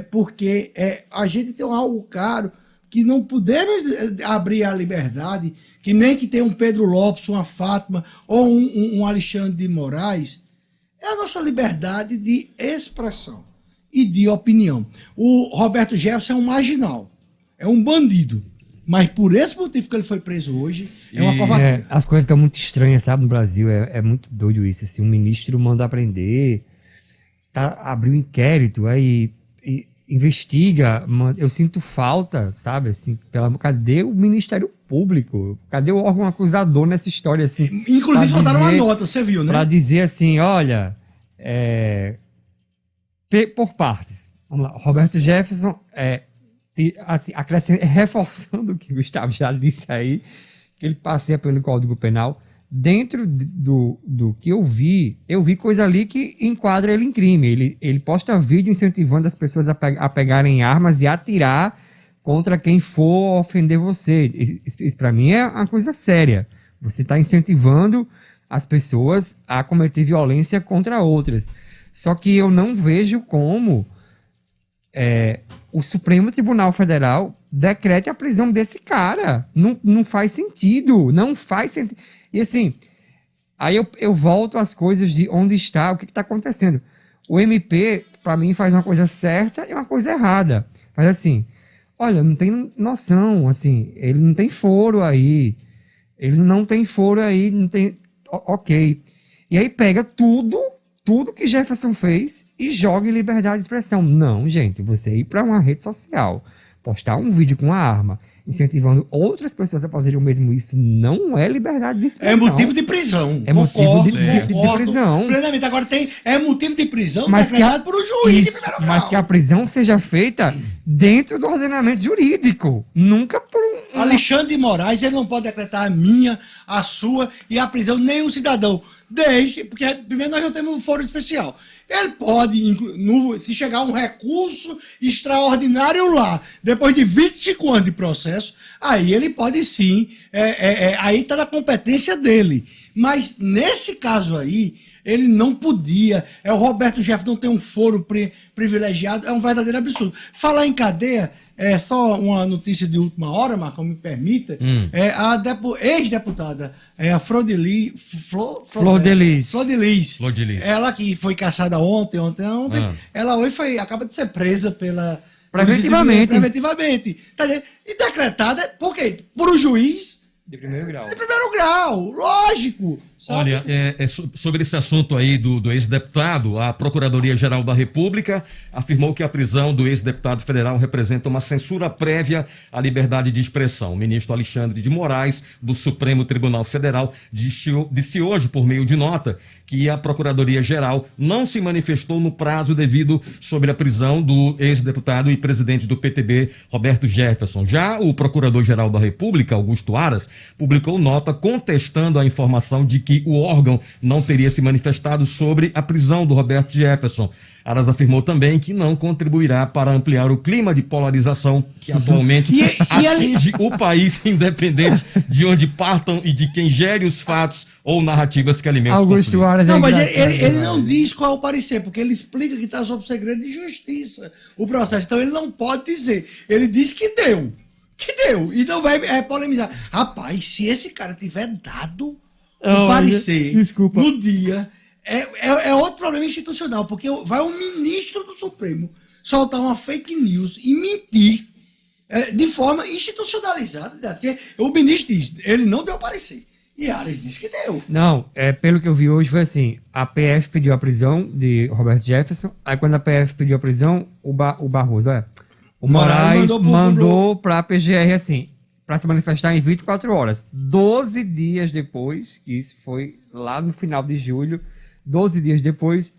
porque a gente tem algo caro que não podemos abrir a liberdade, que nem que tem um Pedro Lopes, uma Fátima ou um Alexandre de Moraes, é a nossa liberdade de expressão e de opinião. O Roberto Jefferson é um marginal, é um bandido. Mas por esse motivo que ele foi preso hoje, é uma covardia. As coisas estão muito estranhas, sabe, no Brasil. É muito doido isso. Assim, um ministro manda prender, abriu um inquérito, aí investiga. Eu sinto falta, sabe? Assim, cadê o Ministério Público? Cadê o órgão acusador nessa história? Assim, inclusive, soltaram uma nota, você viu, né? Para dizer assim, olha, por partes. Vamos lá. Roberto Jefferson assim, reforçando o que o Gustavo já disse aí, que ele passeia pelo Código Penal. Dentro do que eu vi coisa ali que enquadra ele em crime. Ele posta vídeo incentivando as pessoas a pegarem armas e atirar contra quem for ofender você. Isso para mim é uma coisa séria. Você está incentivando as pessoas a cometer violência contra outras. Só que eu não vejo como o Supremo Tribunal Federal decrete a prisão desse cara. Não faz sentido. Não faz sentido. E assim, aí eu volto às coisas de onde está, o que está acontecendo. O MP, para mim, faz uma coisa certa e uma coisa errada. Faz assim, olha, não tem noção, assim, ele não tem foro aí. Ele não tem foro aí, não tem... Ok. E aí pega tudo que Jefferson fez e joga em liberdade de expressão. Não, gente, você ir para uma rede social, postar um vídeo com uma arma, incentivando outras pessoas a fazerem o mesmo, isso não é liberdade de expressão. É motivo de prisão. É motivo de prisão. Plenamente. Agora é motivo de prisão decretado por um juiz de primeiro grau. Mas que a prisão seja feita dentro do ordenamento jurídico. Nunca por Alexandre de Moraes, ele não pode decretar a minha, a sua e a prisão nenhum cidadão. Porque primeiro nós não temos um foro especial. Ele pode, se chegar um recurso extraordinário lá, depois de 25 anos de processo, aí ele pode sim, aí está na competência dele. Mas nesse caso aí, ele não podia. O Roberto Jefferson tem um foro privilegiado, é um verdadeiro absurdo. Falar em cadeia, só uma notícia de última hora, Marcão, me permita. A ex-deputada, a Flor de Lis. Ela que foi caçada ontem. Ela hoje acaba de ser presa pela... Preventivamente. Tá, e decretada, por quê? Por um juiz... De primeiro grau. De primeiro grau, lógico. Sabe? Olha, sobre esse assunto aí do ex-deputado, a Procuradoria-Geral da República afirmou que a prisão do ex-deputado federal representa uma censura prévia à liberdade de expressão. O ministro Alexandre de Moraes, do Supremo Tribunal Federal, disse hoje, por meio de nota, que a Procuradoria-Geral não se manifestou no prazo devido sobre a prisão do ex-deputado e presidente do PTB, Roberto Jefferson. Já o Procurador-Geral da República, Augusto Aras, publicou nota contestando a informação de que o órgão não teria se manifestado sobre a prisão do Roberto Jefferson. Aras afirmou também que não contribuirá para ampliar o clima de polarização que atualmente atinge o país, independente de onde partam e de quem gere os fatos ou narrativas que alimentam os conflitos. Não, mas ele não diz qual é o parecer, porque ele explica que está sob segredo de justiça o processo. Então ele não pode dizer. Ele diz que deu. E não vai polemizar. Rapaz, se esse cara tiver dado o parecer no dia, é outro problema institucional, porque vai o ministro do Supremo soltar uma fake news e mentir de forma institucionalizada. Porque o ministro diz, ele não deu parecer. E Aras disse que deu. Não, pelo que eu vi hoje foi assim, a PF pediu a prisão de Roberto Jefferson, aí quando a PF pediu a prisão, o Barroso, o Moraes mandou para a PGR assim, para se manifestar em 24 horas. 12 dias depois, que isso foi lá no final de julho, 12 dias depois,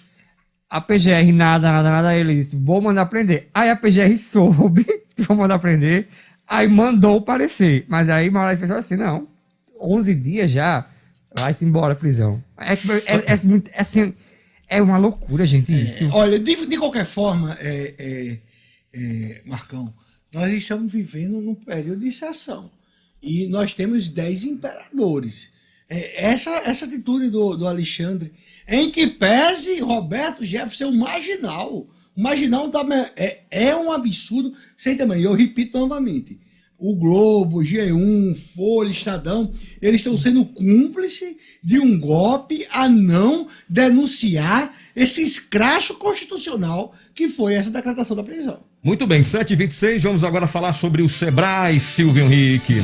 a PGR nada, ele disse, vou mandar prender. Aí a PGR soube que vou mandar prender, aí mandou o parecer. Mas aí Moraes pensou assim, não, 11 dias já, vai-se embora a prisão. Assim, é uma loucura, gente, isso. Olha, de qualquer forma, Marcão, nós estamos vivendo num período de exceção. E nós temos 10 imperadores. Essa atitude do Alexandre, em que pese Roberto Jefferson um marginal. O marginal é um absurdo sem tamanho. Eu repito novamente. O Globo, G1, Folha, Estadão, eles estão sendo cúmplices de um golpe a não denunciar esse escracho constitucional que foi essa decretação da prisão. Muito bem, 7h26, vamos agora falar sobre o Sebrae, Silvio Henrique.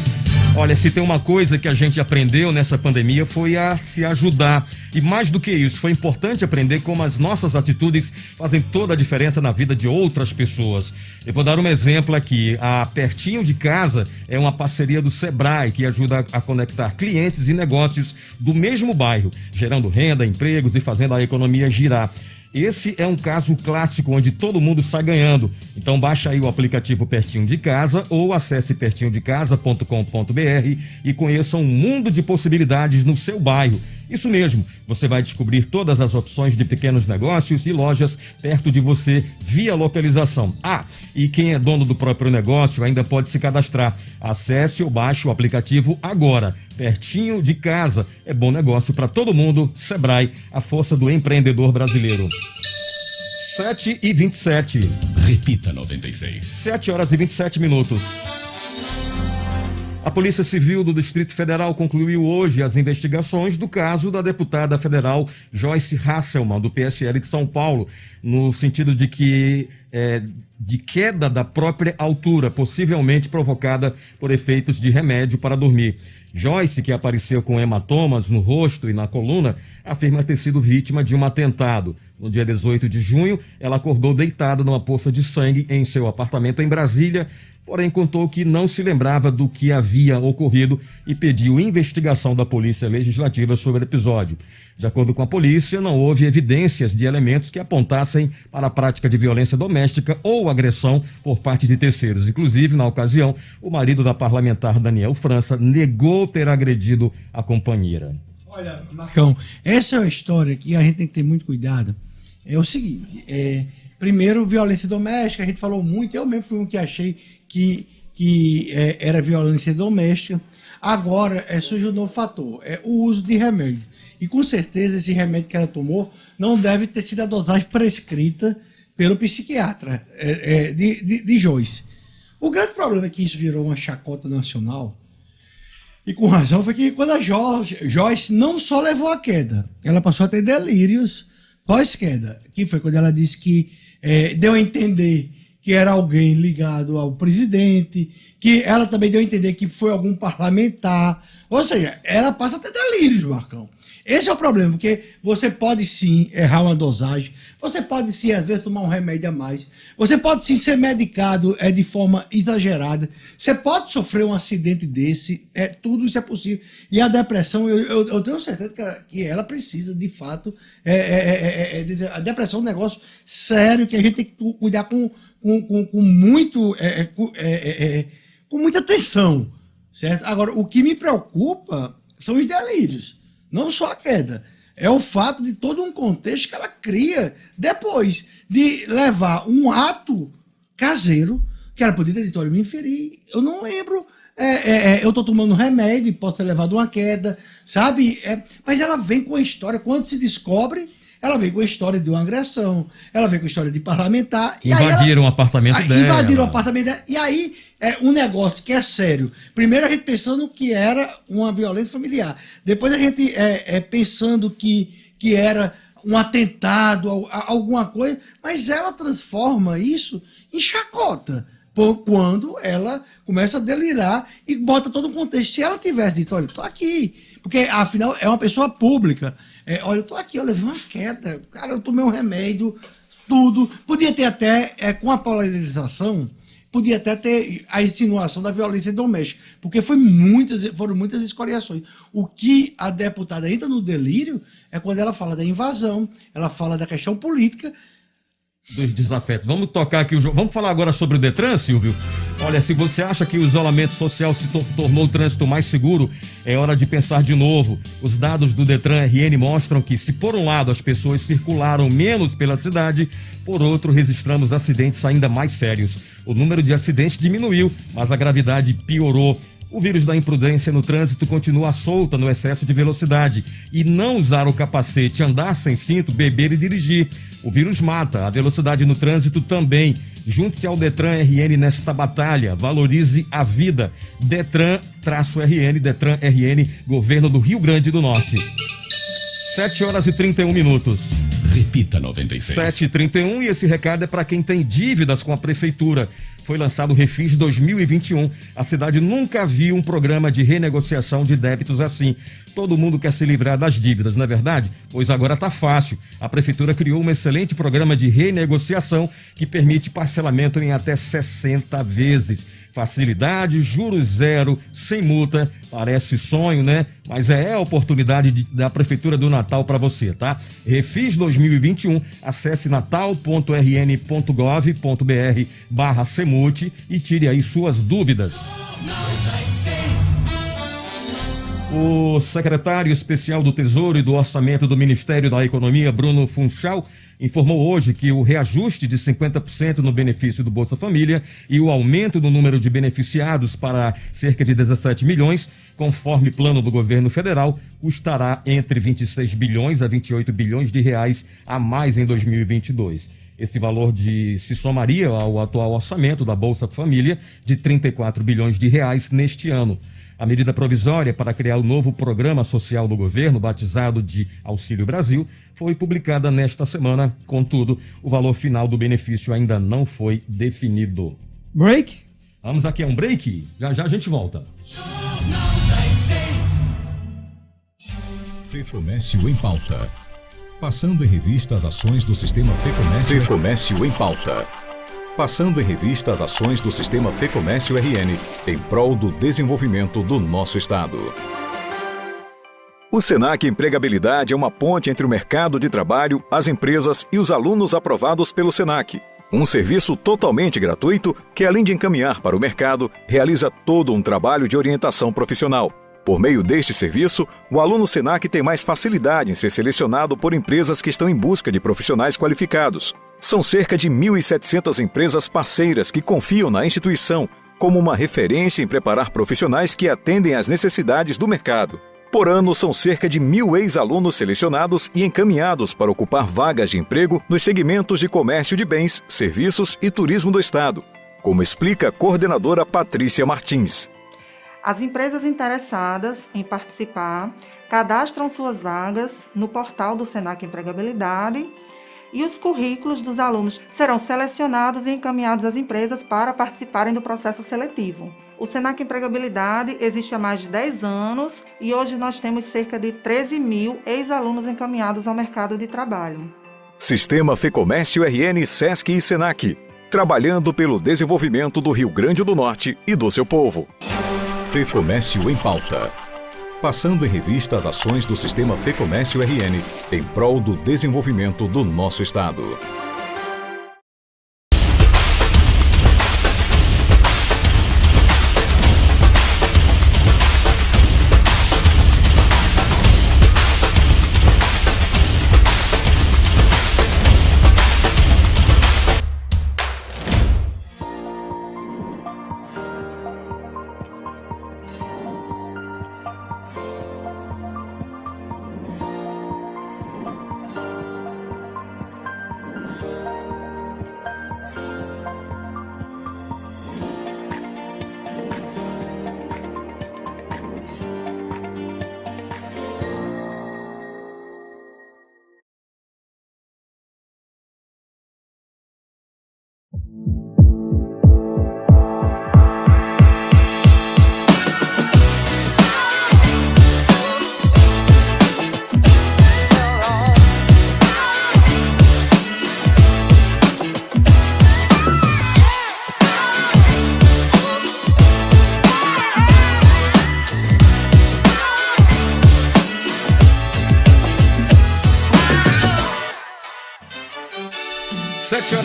Olha, se tem uma coisa que a gente aprendeu nessa pandemia foi a se ajudar. E mais do que isso, foi importante aprender como as nossas atitudes fazem toda a diferença na vida de outras pessoas. Eu vou dar um exemplo aqui. A Pertinho de Casa é uma parceria do Sebrae que ajuda a conectar clientes e negócios do mesmo bairro, gerando renda, empregos e fazendo a economia girar. Esse é um caso clássico onde todo mundo sai ganhando. Então baixa aí o aplicativo Pertinho de Casa ou acesse pertinhodecasa.com.br e conheça um mundo de possibilidades no seu bairro. Isso mesmo, você vai descobrir todas as opções de pequenos negócios e lojas perto de você via localização. E quem é dono do próprio negócio ainda pode se cadastrar. Acesse ou baixe o aplicativo agora, pertinho de casa. É bom negócio para todo mundo. Sebrae, a força do empreendedor brasileiro. 7h27. Repita 96. 7h27. A Polícia Civil do Distrito Federal concluiu hoje as investigações do caso da deputada federal Joyce Hasselmann, do PSL de São Paulo, no sentido de que de queda da própria altura, possivelmente provocada por efeitos de remédio para dormir. Joyce, que apareceu com hematomas no rosto e na coluna, afirma ter sido vítima de um atentado. No dia 18 de junho, ela acordou deitada numa poça de sangue em seu apartamento em Brasília, porém contou que não se lembrava do que havia ocorrido e pediu investigação da Polícia Legislativa sobre o episódio. De acordo com a polícia, não houve evidências de elementos que apontassem para a prática de violência doméstica ou agressão por parte de terceiros. Inclusive, na ocasião, o marido da parlamentar Daniel França negou ter agredido a companheira. Olha, Marcão, essa é uma história que a gente tem que ter muito cuidado. É o seguinte, primeiro, violência doméstica, a gente falou muito, eu mesmo fui um que achei que era violência doméstica. Agora, surge um novo fator, o uso de remédio. E com certeza esse remédio que ela tomou não deve ter sido a dosagem prescrita pelo psiquiatra de Joyce. O grande problema é que isso virou uma chacota nacional, e com razão, foi que quando a Joyce não só levou a queda, ela passou a ter delírios pós-queda, que foi quando ela disse que deu a entender que era alguém ligado ao presidente, que ela também deu a entender que foi algum parlamentar, ou seja, ela passa a ter delírios, Marcão. Esse é o problema, porque você pode sim errar uma dosagem, você pode sim às vezes tomar um remédio a mais, você pode sim ser medicado de forma exagerada, você pode sofrer um acidente desse, tudo isso é possível. E a depressão, eu tenho certeza que ela precisa de fato, a depressão é um negócio sério que a gente tem que cuidar com muita atenção, certo? Agora, o que me preocupa são os delírios. Não só a queda, é o fato de todo um contexto que ela cria depois de levar um ato caseiro, que ela podia ter dito, olha, me inferi, eu não lembro, eu estou tomando remédio, posso ter levado uma queda, sabe? Mas ela vem com a história, quando se descobre, ela vem com a história de uma agressão, ela vem com a história de parlamentar. Invadiram o apartamento dela. Invadiram o apartamento dela, e aí um negócio que é sério. Primeiro a gente pensando que era uma violência familiar. Depois a gente pensando que era um atentado, alguma coisa. Mas ela transforma isso em chacota. Quando ela começa a delirar e bota todo um contexto. Se ela tivesse dito, olha, eu tô aqui. Porque, afinal, é uma pessoa pública. Olha, eu tô aqui, eu levei uma queda. Cara, eu tomei um remédio, tudo. Podia ter até, com a polarização, podia até ter a insinuação da violência doméstica, porque foram muitas escoriações. O que a deputada entra no delírio é quando ela fala da invasão, ela fala da questão política. Dos desafetos. Vamos tocar aqui, vamos falar agora sobre o Detran, Silvio? Olha, se você acha que o isolamento social se tornou o trânsito mais seguro, é hora de pensar de novo. Os dados do Detran RN mostram que, se por um lado as pessoas circularam menos pela cidade, por outro registramos acidentes ainda mais sérios. O número de acidentes diminuiu, mas a gravidade piorou. O vírus da imprudência no trânsito continua solta no excesso de velocidade. E não usar o capacete, andar sem cinto, beber e dirigir. O vírus mata, a velocidade no trânsito também. Junte-se ao Detran RN nesta batalha. Valorize a vida. Detran-RN, Detran RN, Governo do Rio Grande do Norte. 7h31. Repita 96. 7h31, e esse recado é para quem tem dívidas com a prefeitura. Foi lançado o Refis 2021. A cidade nunca viu um programa de renegociação de débitos assim. Todo mundo quer se livrar das dívidas, não é verdade? Pois agora está fácil. A prefeitura criou um excelente programa de renegociação que permite parcelamento em até 60 vezes. Facilidade, juros zero, sem multa. Parece sonho, né? Mas é a oportunidade da Prefeitura do Natal para você, tá? Refis 2021, acesse natal.rn.gov.br/Semute e tire aí suas dúvidas. O secretário especial do Tesouro e do Orçamento do Ministério da Economia, Bruno Funchal, informou hoje que o reajuste de 50% no benefício do Bolsa Família e o aumento no número de beneficiados para cerca de 17 milhões, conforme plano do governo federal, custará entre 26 bilhões a 28 bilhões de reais a mais em 2022. Esse valor se somaria ao atual orçamento da Bolsa Família de 34 bilhões de reais neste ano. A medida provisória para criar o novo programa social do governo, batizado de Auxílio Brasil, foi publicada nesta semana. Contudo, o valor final do benefício ainda não foi definido. Break? Vamos aqui a um break? Já já a gente volta. Fecomércio em Pauta. Passando em revista as ações do Sistema Fecomércio. Fecomércio em Pauta. Passando em revista as ações do Sistema Fecomércio RN em prol do desenvolvimento do nosso Estado. O Senac Empregabilidade é uma ponte entre o mercado de trabalho, as empresas e os alunos aprovados pelo Senac. Um serviço totalmente gratuito que, além de encaminhar para o mercado, realiza todo um trabalho de orientação profissional. Por meio deste serviço, o aluno Senac tem mais facilidade em ser selecionado por empresas que estão em busca de profissionais qualificados. São cerca de 1.700 empresas parceiras que confiam na instituição como uma referência em preparar profissionais que atendem às necessidades do mercado. Por ano, são cerca de 1.000 ex-alunos selecionados e encaminhados para ocupar vagas de emprego nos segmentos de comércio de bens, serviços e turismo do Estado, como explica a coordenadora Patrícia Martins. As empresas interessadas em participar cadastram suas vagas no portal do Senac Empregabilidade e os currículos dos alunos serão selecionados e encaminhados às empresas para participarem do processo seletivo. O Senac Empregabilidade existe há mais de 10 anos e hoje nós temos cerca de 13.000 ex-alunos encaminhados ao mercado de trabalho. Sistema Fecomércio RN, Sesc e Senac, trabalhando pelo desenvolvimento do Rio Grande do Norte e do seu povo. Fecomércio em Pauta. Passando em revista as ações do Sistema Fecomércio RN em prol do desenvolvimento do nosso Estado.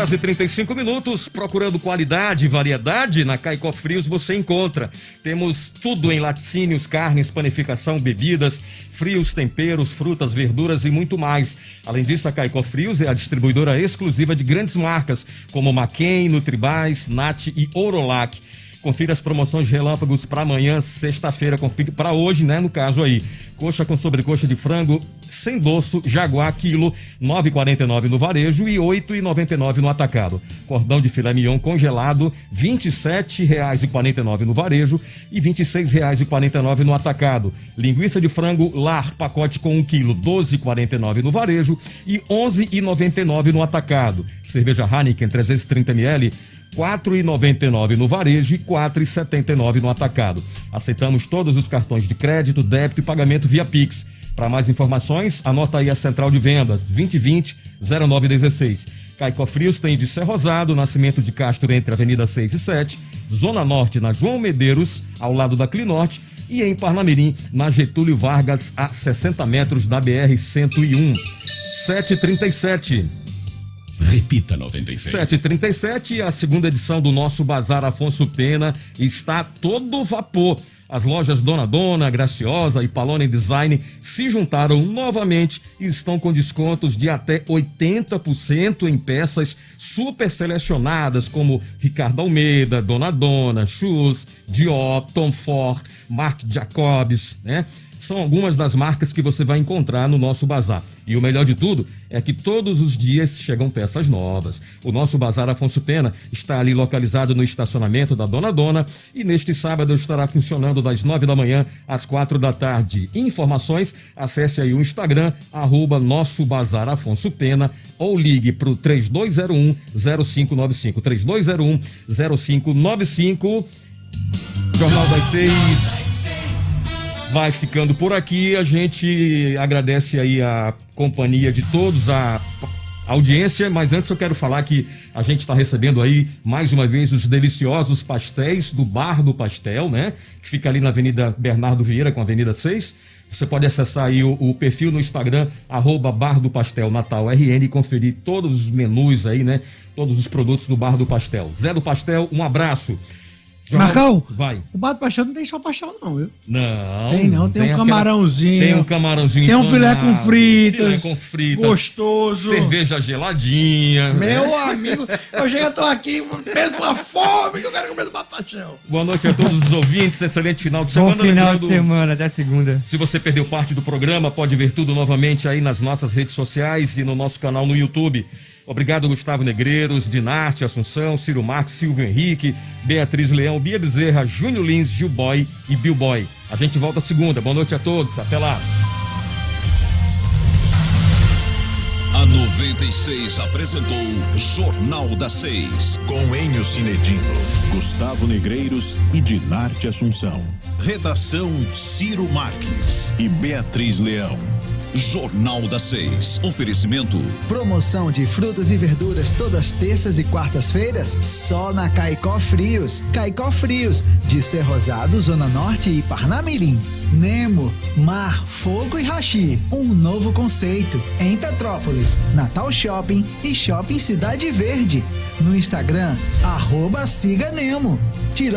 E 35 minutos, procurando qualidade e variedade, na Caicó Frios você encontra. Temos tudo em laticínios, carnes, panificação, bebidas, frios, temperos, frutas, verduras e muito mais. Além disso, a Caicó Frios é a distribuidora exclusiva de grandes marcas, como Maquem, Nutribás, Nat e Orolac. Confira as promoções relâmpagos para amanhã, sexta-feira, para hoje, né, no caso aí. Coxa com sobrecoxa de frango sem dorso, Jaguar, quilo, R$ 9,49 no varejo e R$ 8,99 no atacado. Cordão de filé mignon congelado, R$ 27,49 no varejo e R$ 26,49 no atacado. Linguiça de frango lar, pacote com 1 quilo, R$ 12,49 no varejo e R$ 11,99 no atacado. Cerveja Heineken 330 ml, R$ 4,99 no varejo e R$ 4,79 no atacado. Aceitamos todos os cartões de crédito, débito e pagamento via Pix. Para mais informações, anota aí a central de vendas 2020-0916. Caicó Frios tem de Ser Rosado, Nascimento de Castro entre a Avenida 6 e 7, Zona Norte na João Medeiros, ao lado da Clinorte, e em Parnamirim, na Getúlio Vargas, a 60 metros da BR-101. 7h37. Repita 96. 7h37, a segunda edição do nosso Bazar Afonso Pena está todo vapor. As lojas Dona, Graciosa e Palone Design se juntaram novamente e estão com descontos de até 80% em peças super selecionadas, como Ricardo Almeida, Dona, Shoes, Dior, Tom Ford, Marc Jacobs, né? São algumas das marcas que você vai encontrar no nosso bazar. E o melhor de tudo é que todos os dias chegam peças novas. O nosso Bazar Afonso Pena está ali localizado no estacionamento da Dona e neste sábado estará funcionando das 9 da manhã às 4 da tarde. Informações, acesse aí o Instagram, @Nosso Bazar Afonso Pena, ou ligue para o 3201-0595. 3201-0595. Jornal das 6 vai ficando por aqui. A gente agradece aí a companhia de todos, a audiência, mas antes eu quero falar que a gente está recebendo aí mais uma vez os deliciosos pastéis do Bar do Pastel, né? Que fica ali na Avenida Bernardo Vieira com a Avenida 6. Você pode acessar aí o perfil no Instagram, @Bar do Pastel Natal RN, e conferir todos os menus aí, né? Todos os produtos do Bar do Pastel. Zé do Pastel, um abraço. Marcão, vai. O Bar do Pastel não tem só pastel não, viu? Não. Tem um camarãozinho. Tem um camarãozinho. Tem um filé com fritas. Filé com fritas. Gostoso. Cerveja geladinha. Meu amigo, eu já tô aqui mesmo uma fome que eu quero comer do Bar do Pastel. Boa noite a todos os ouvintes, excelente final de semana. Bom final de semana, até segunda. Se você perdeu parte do programa, pode ver tudo novamente aí nas nossas redes sociais e no nosso canal no YouTube. Obrigado, Gustavo Negreiros, Dinarte, Assunção, Ciro Marques, Silvio Henrique, Beatriz Leão, Bia Bezerra, Júnior Lins, Gil Boy e Bill Boy. A gente volta segunda. Boa noite a todos. Até lá. A 96 apresentou Jornal das 6, com Enio Cinedino, Gustavo Negreiros e Dinarte Assunção. Redação Ciro Marques e Beatriz Leão. Jornal das 6. Oferecimento. Promoção de frutas e verduras todas terças e quartas-feiras só na Caicó Frios. Caicó Frios, de Ser Rosado, Zona Norte e Parnamirim. Nemo, Mar, Fogo e Hashi. Um novo conceito em Petrópolis, Natal Shopping e Shopping Cidade Verde. No Instagram, @Siga Nemo.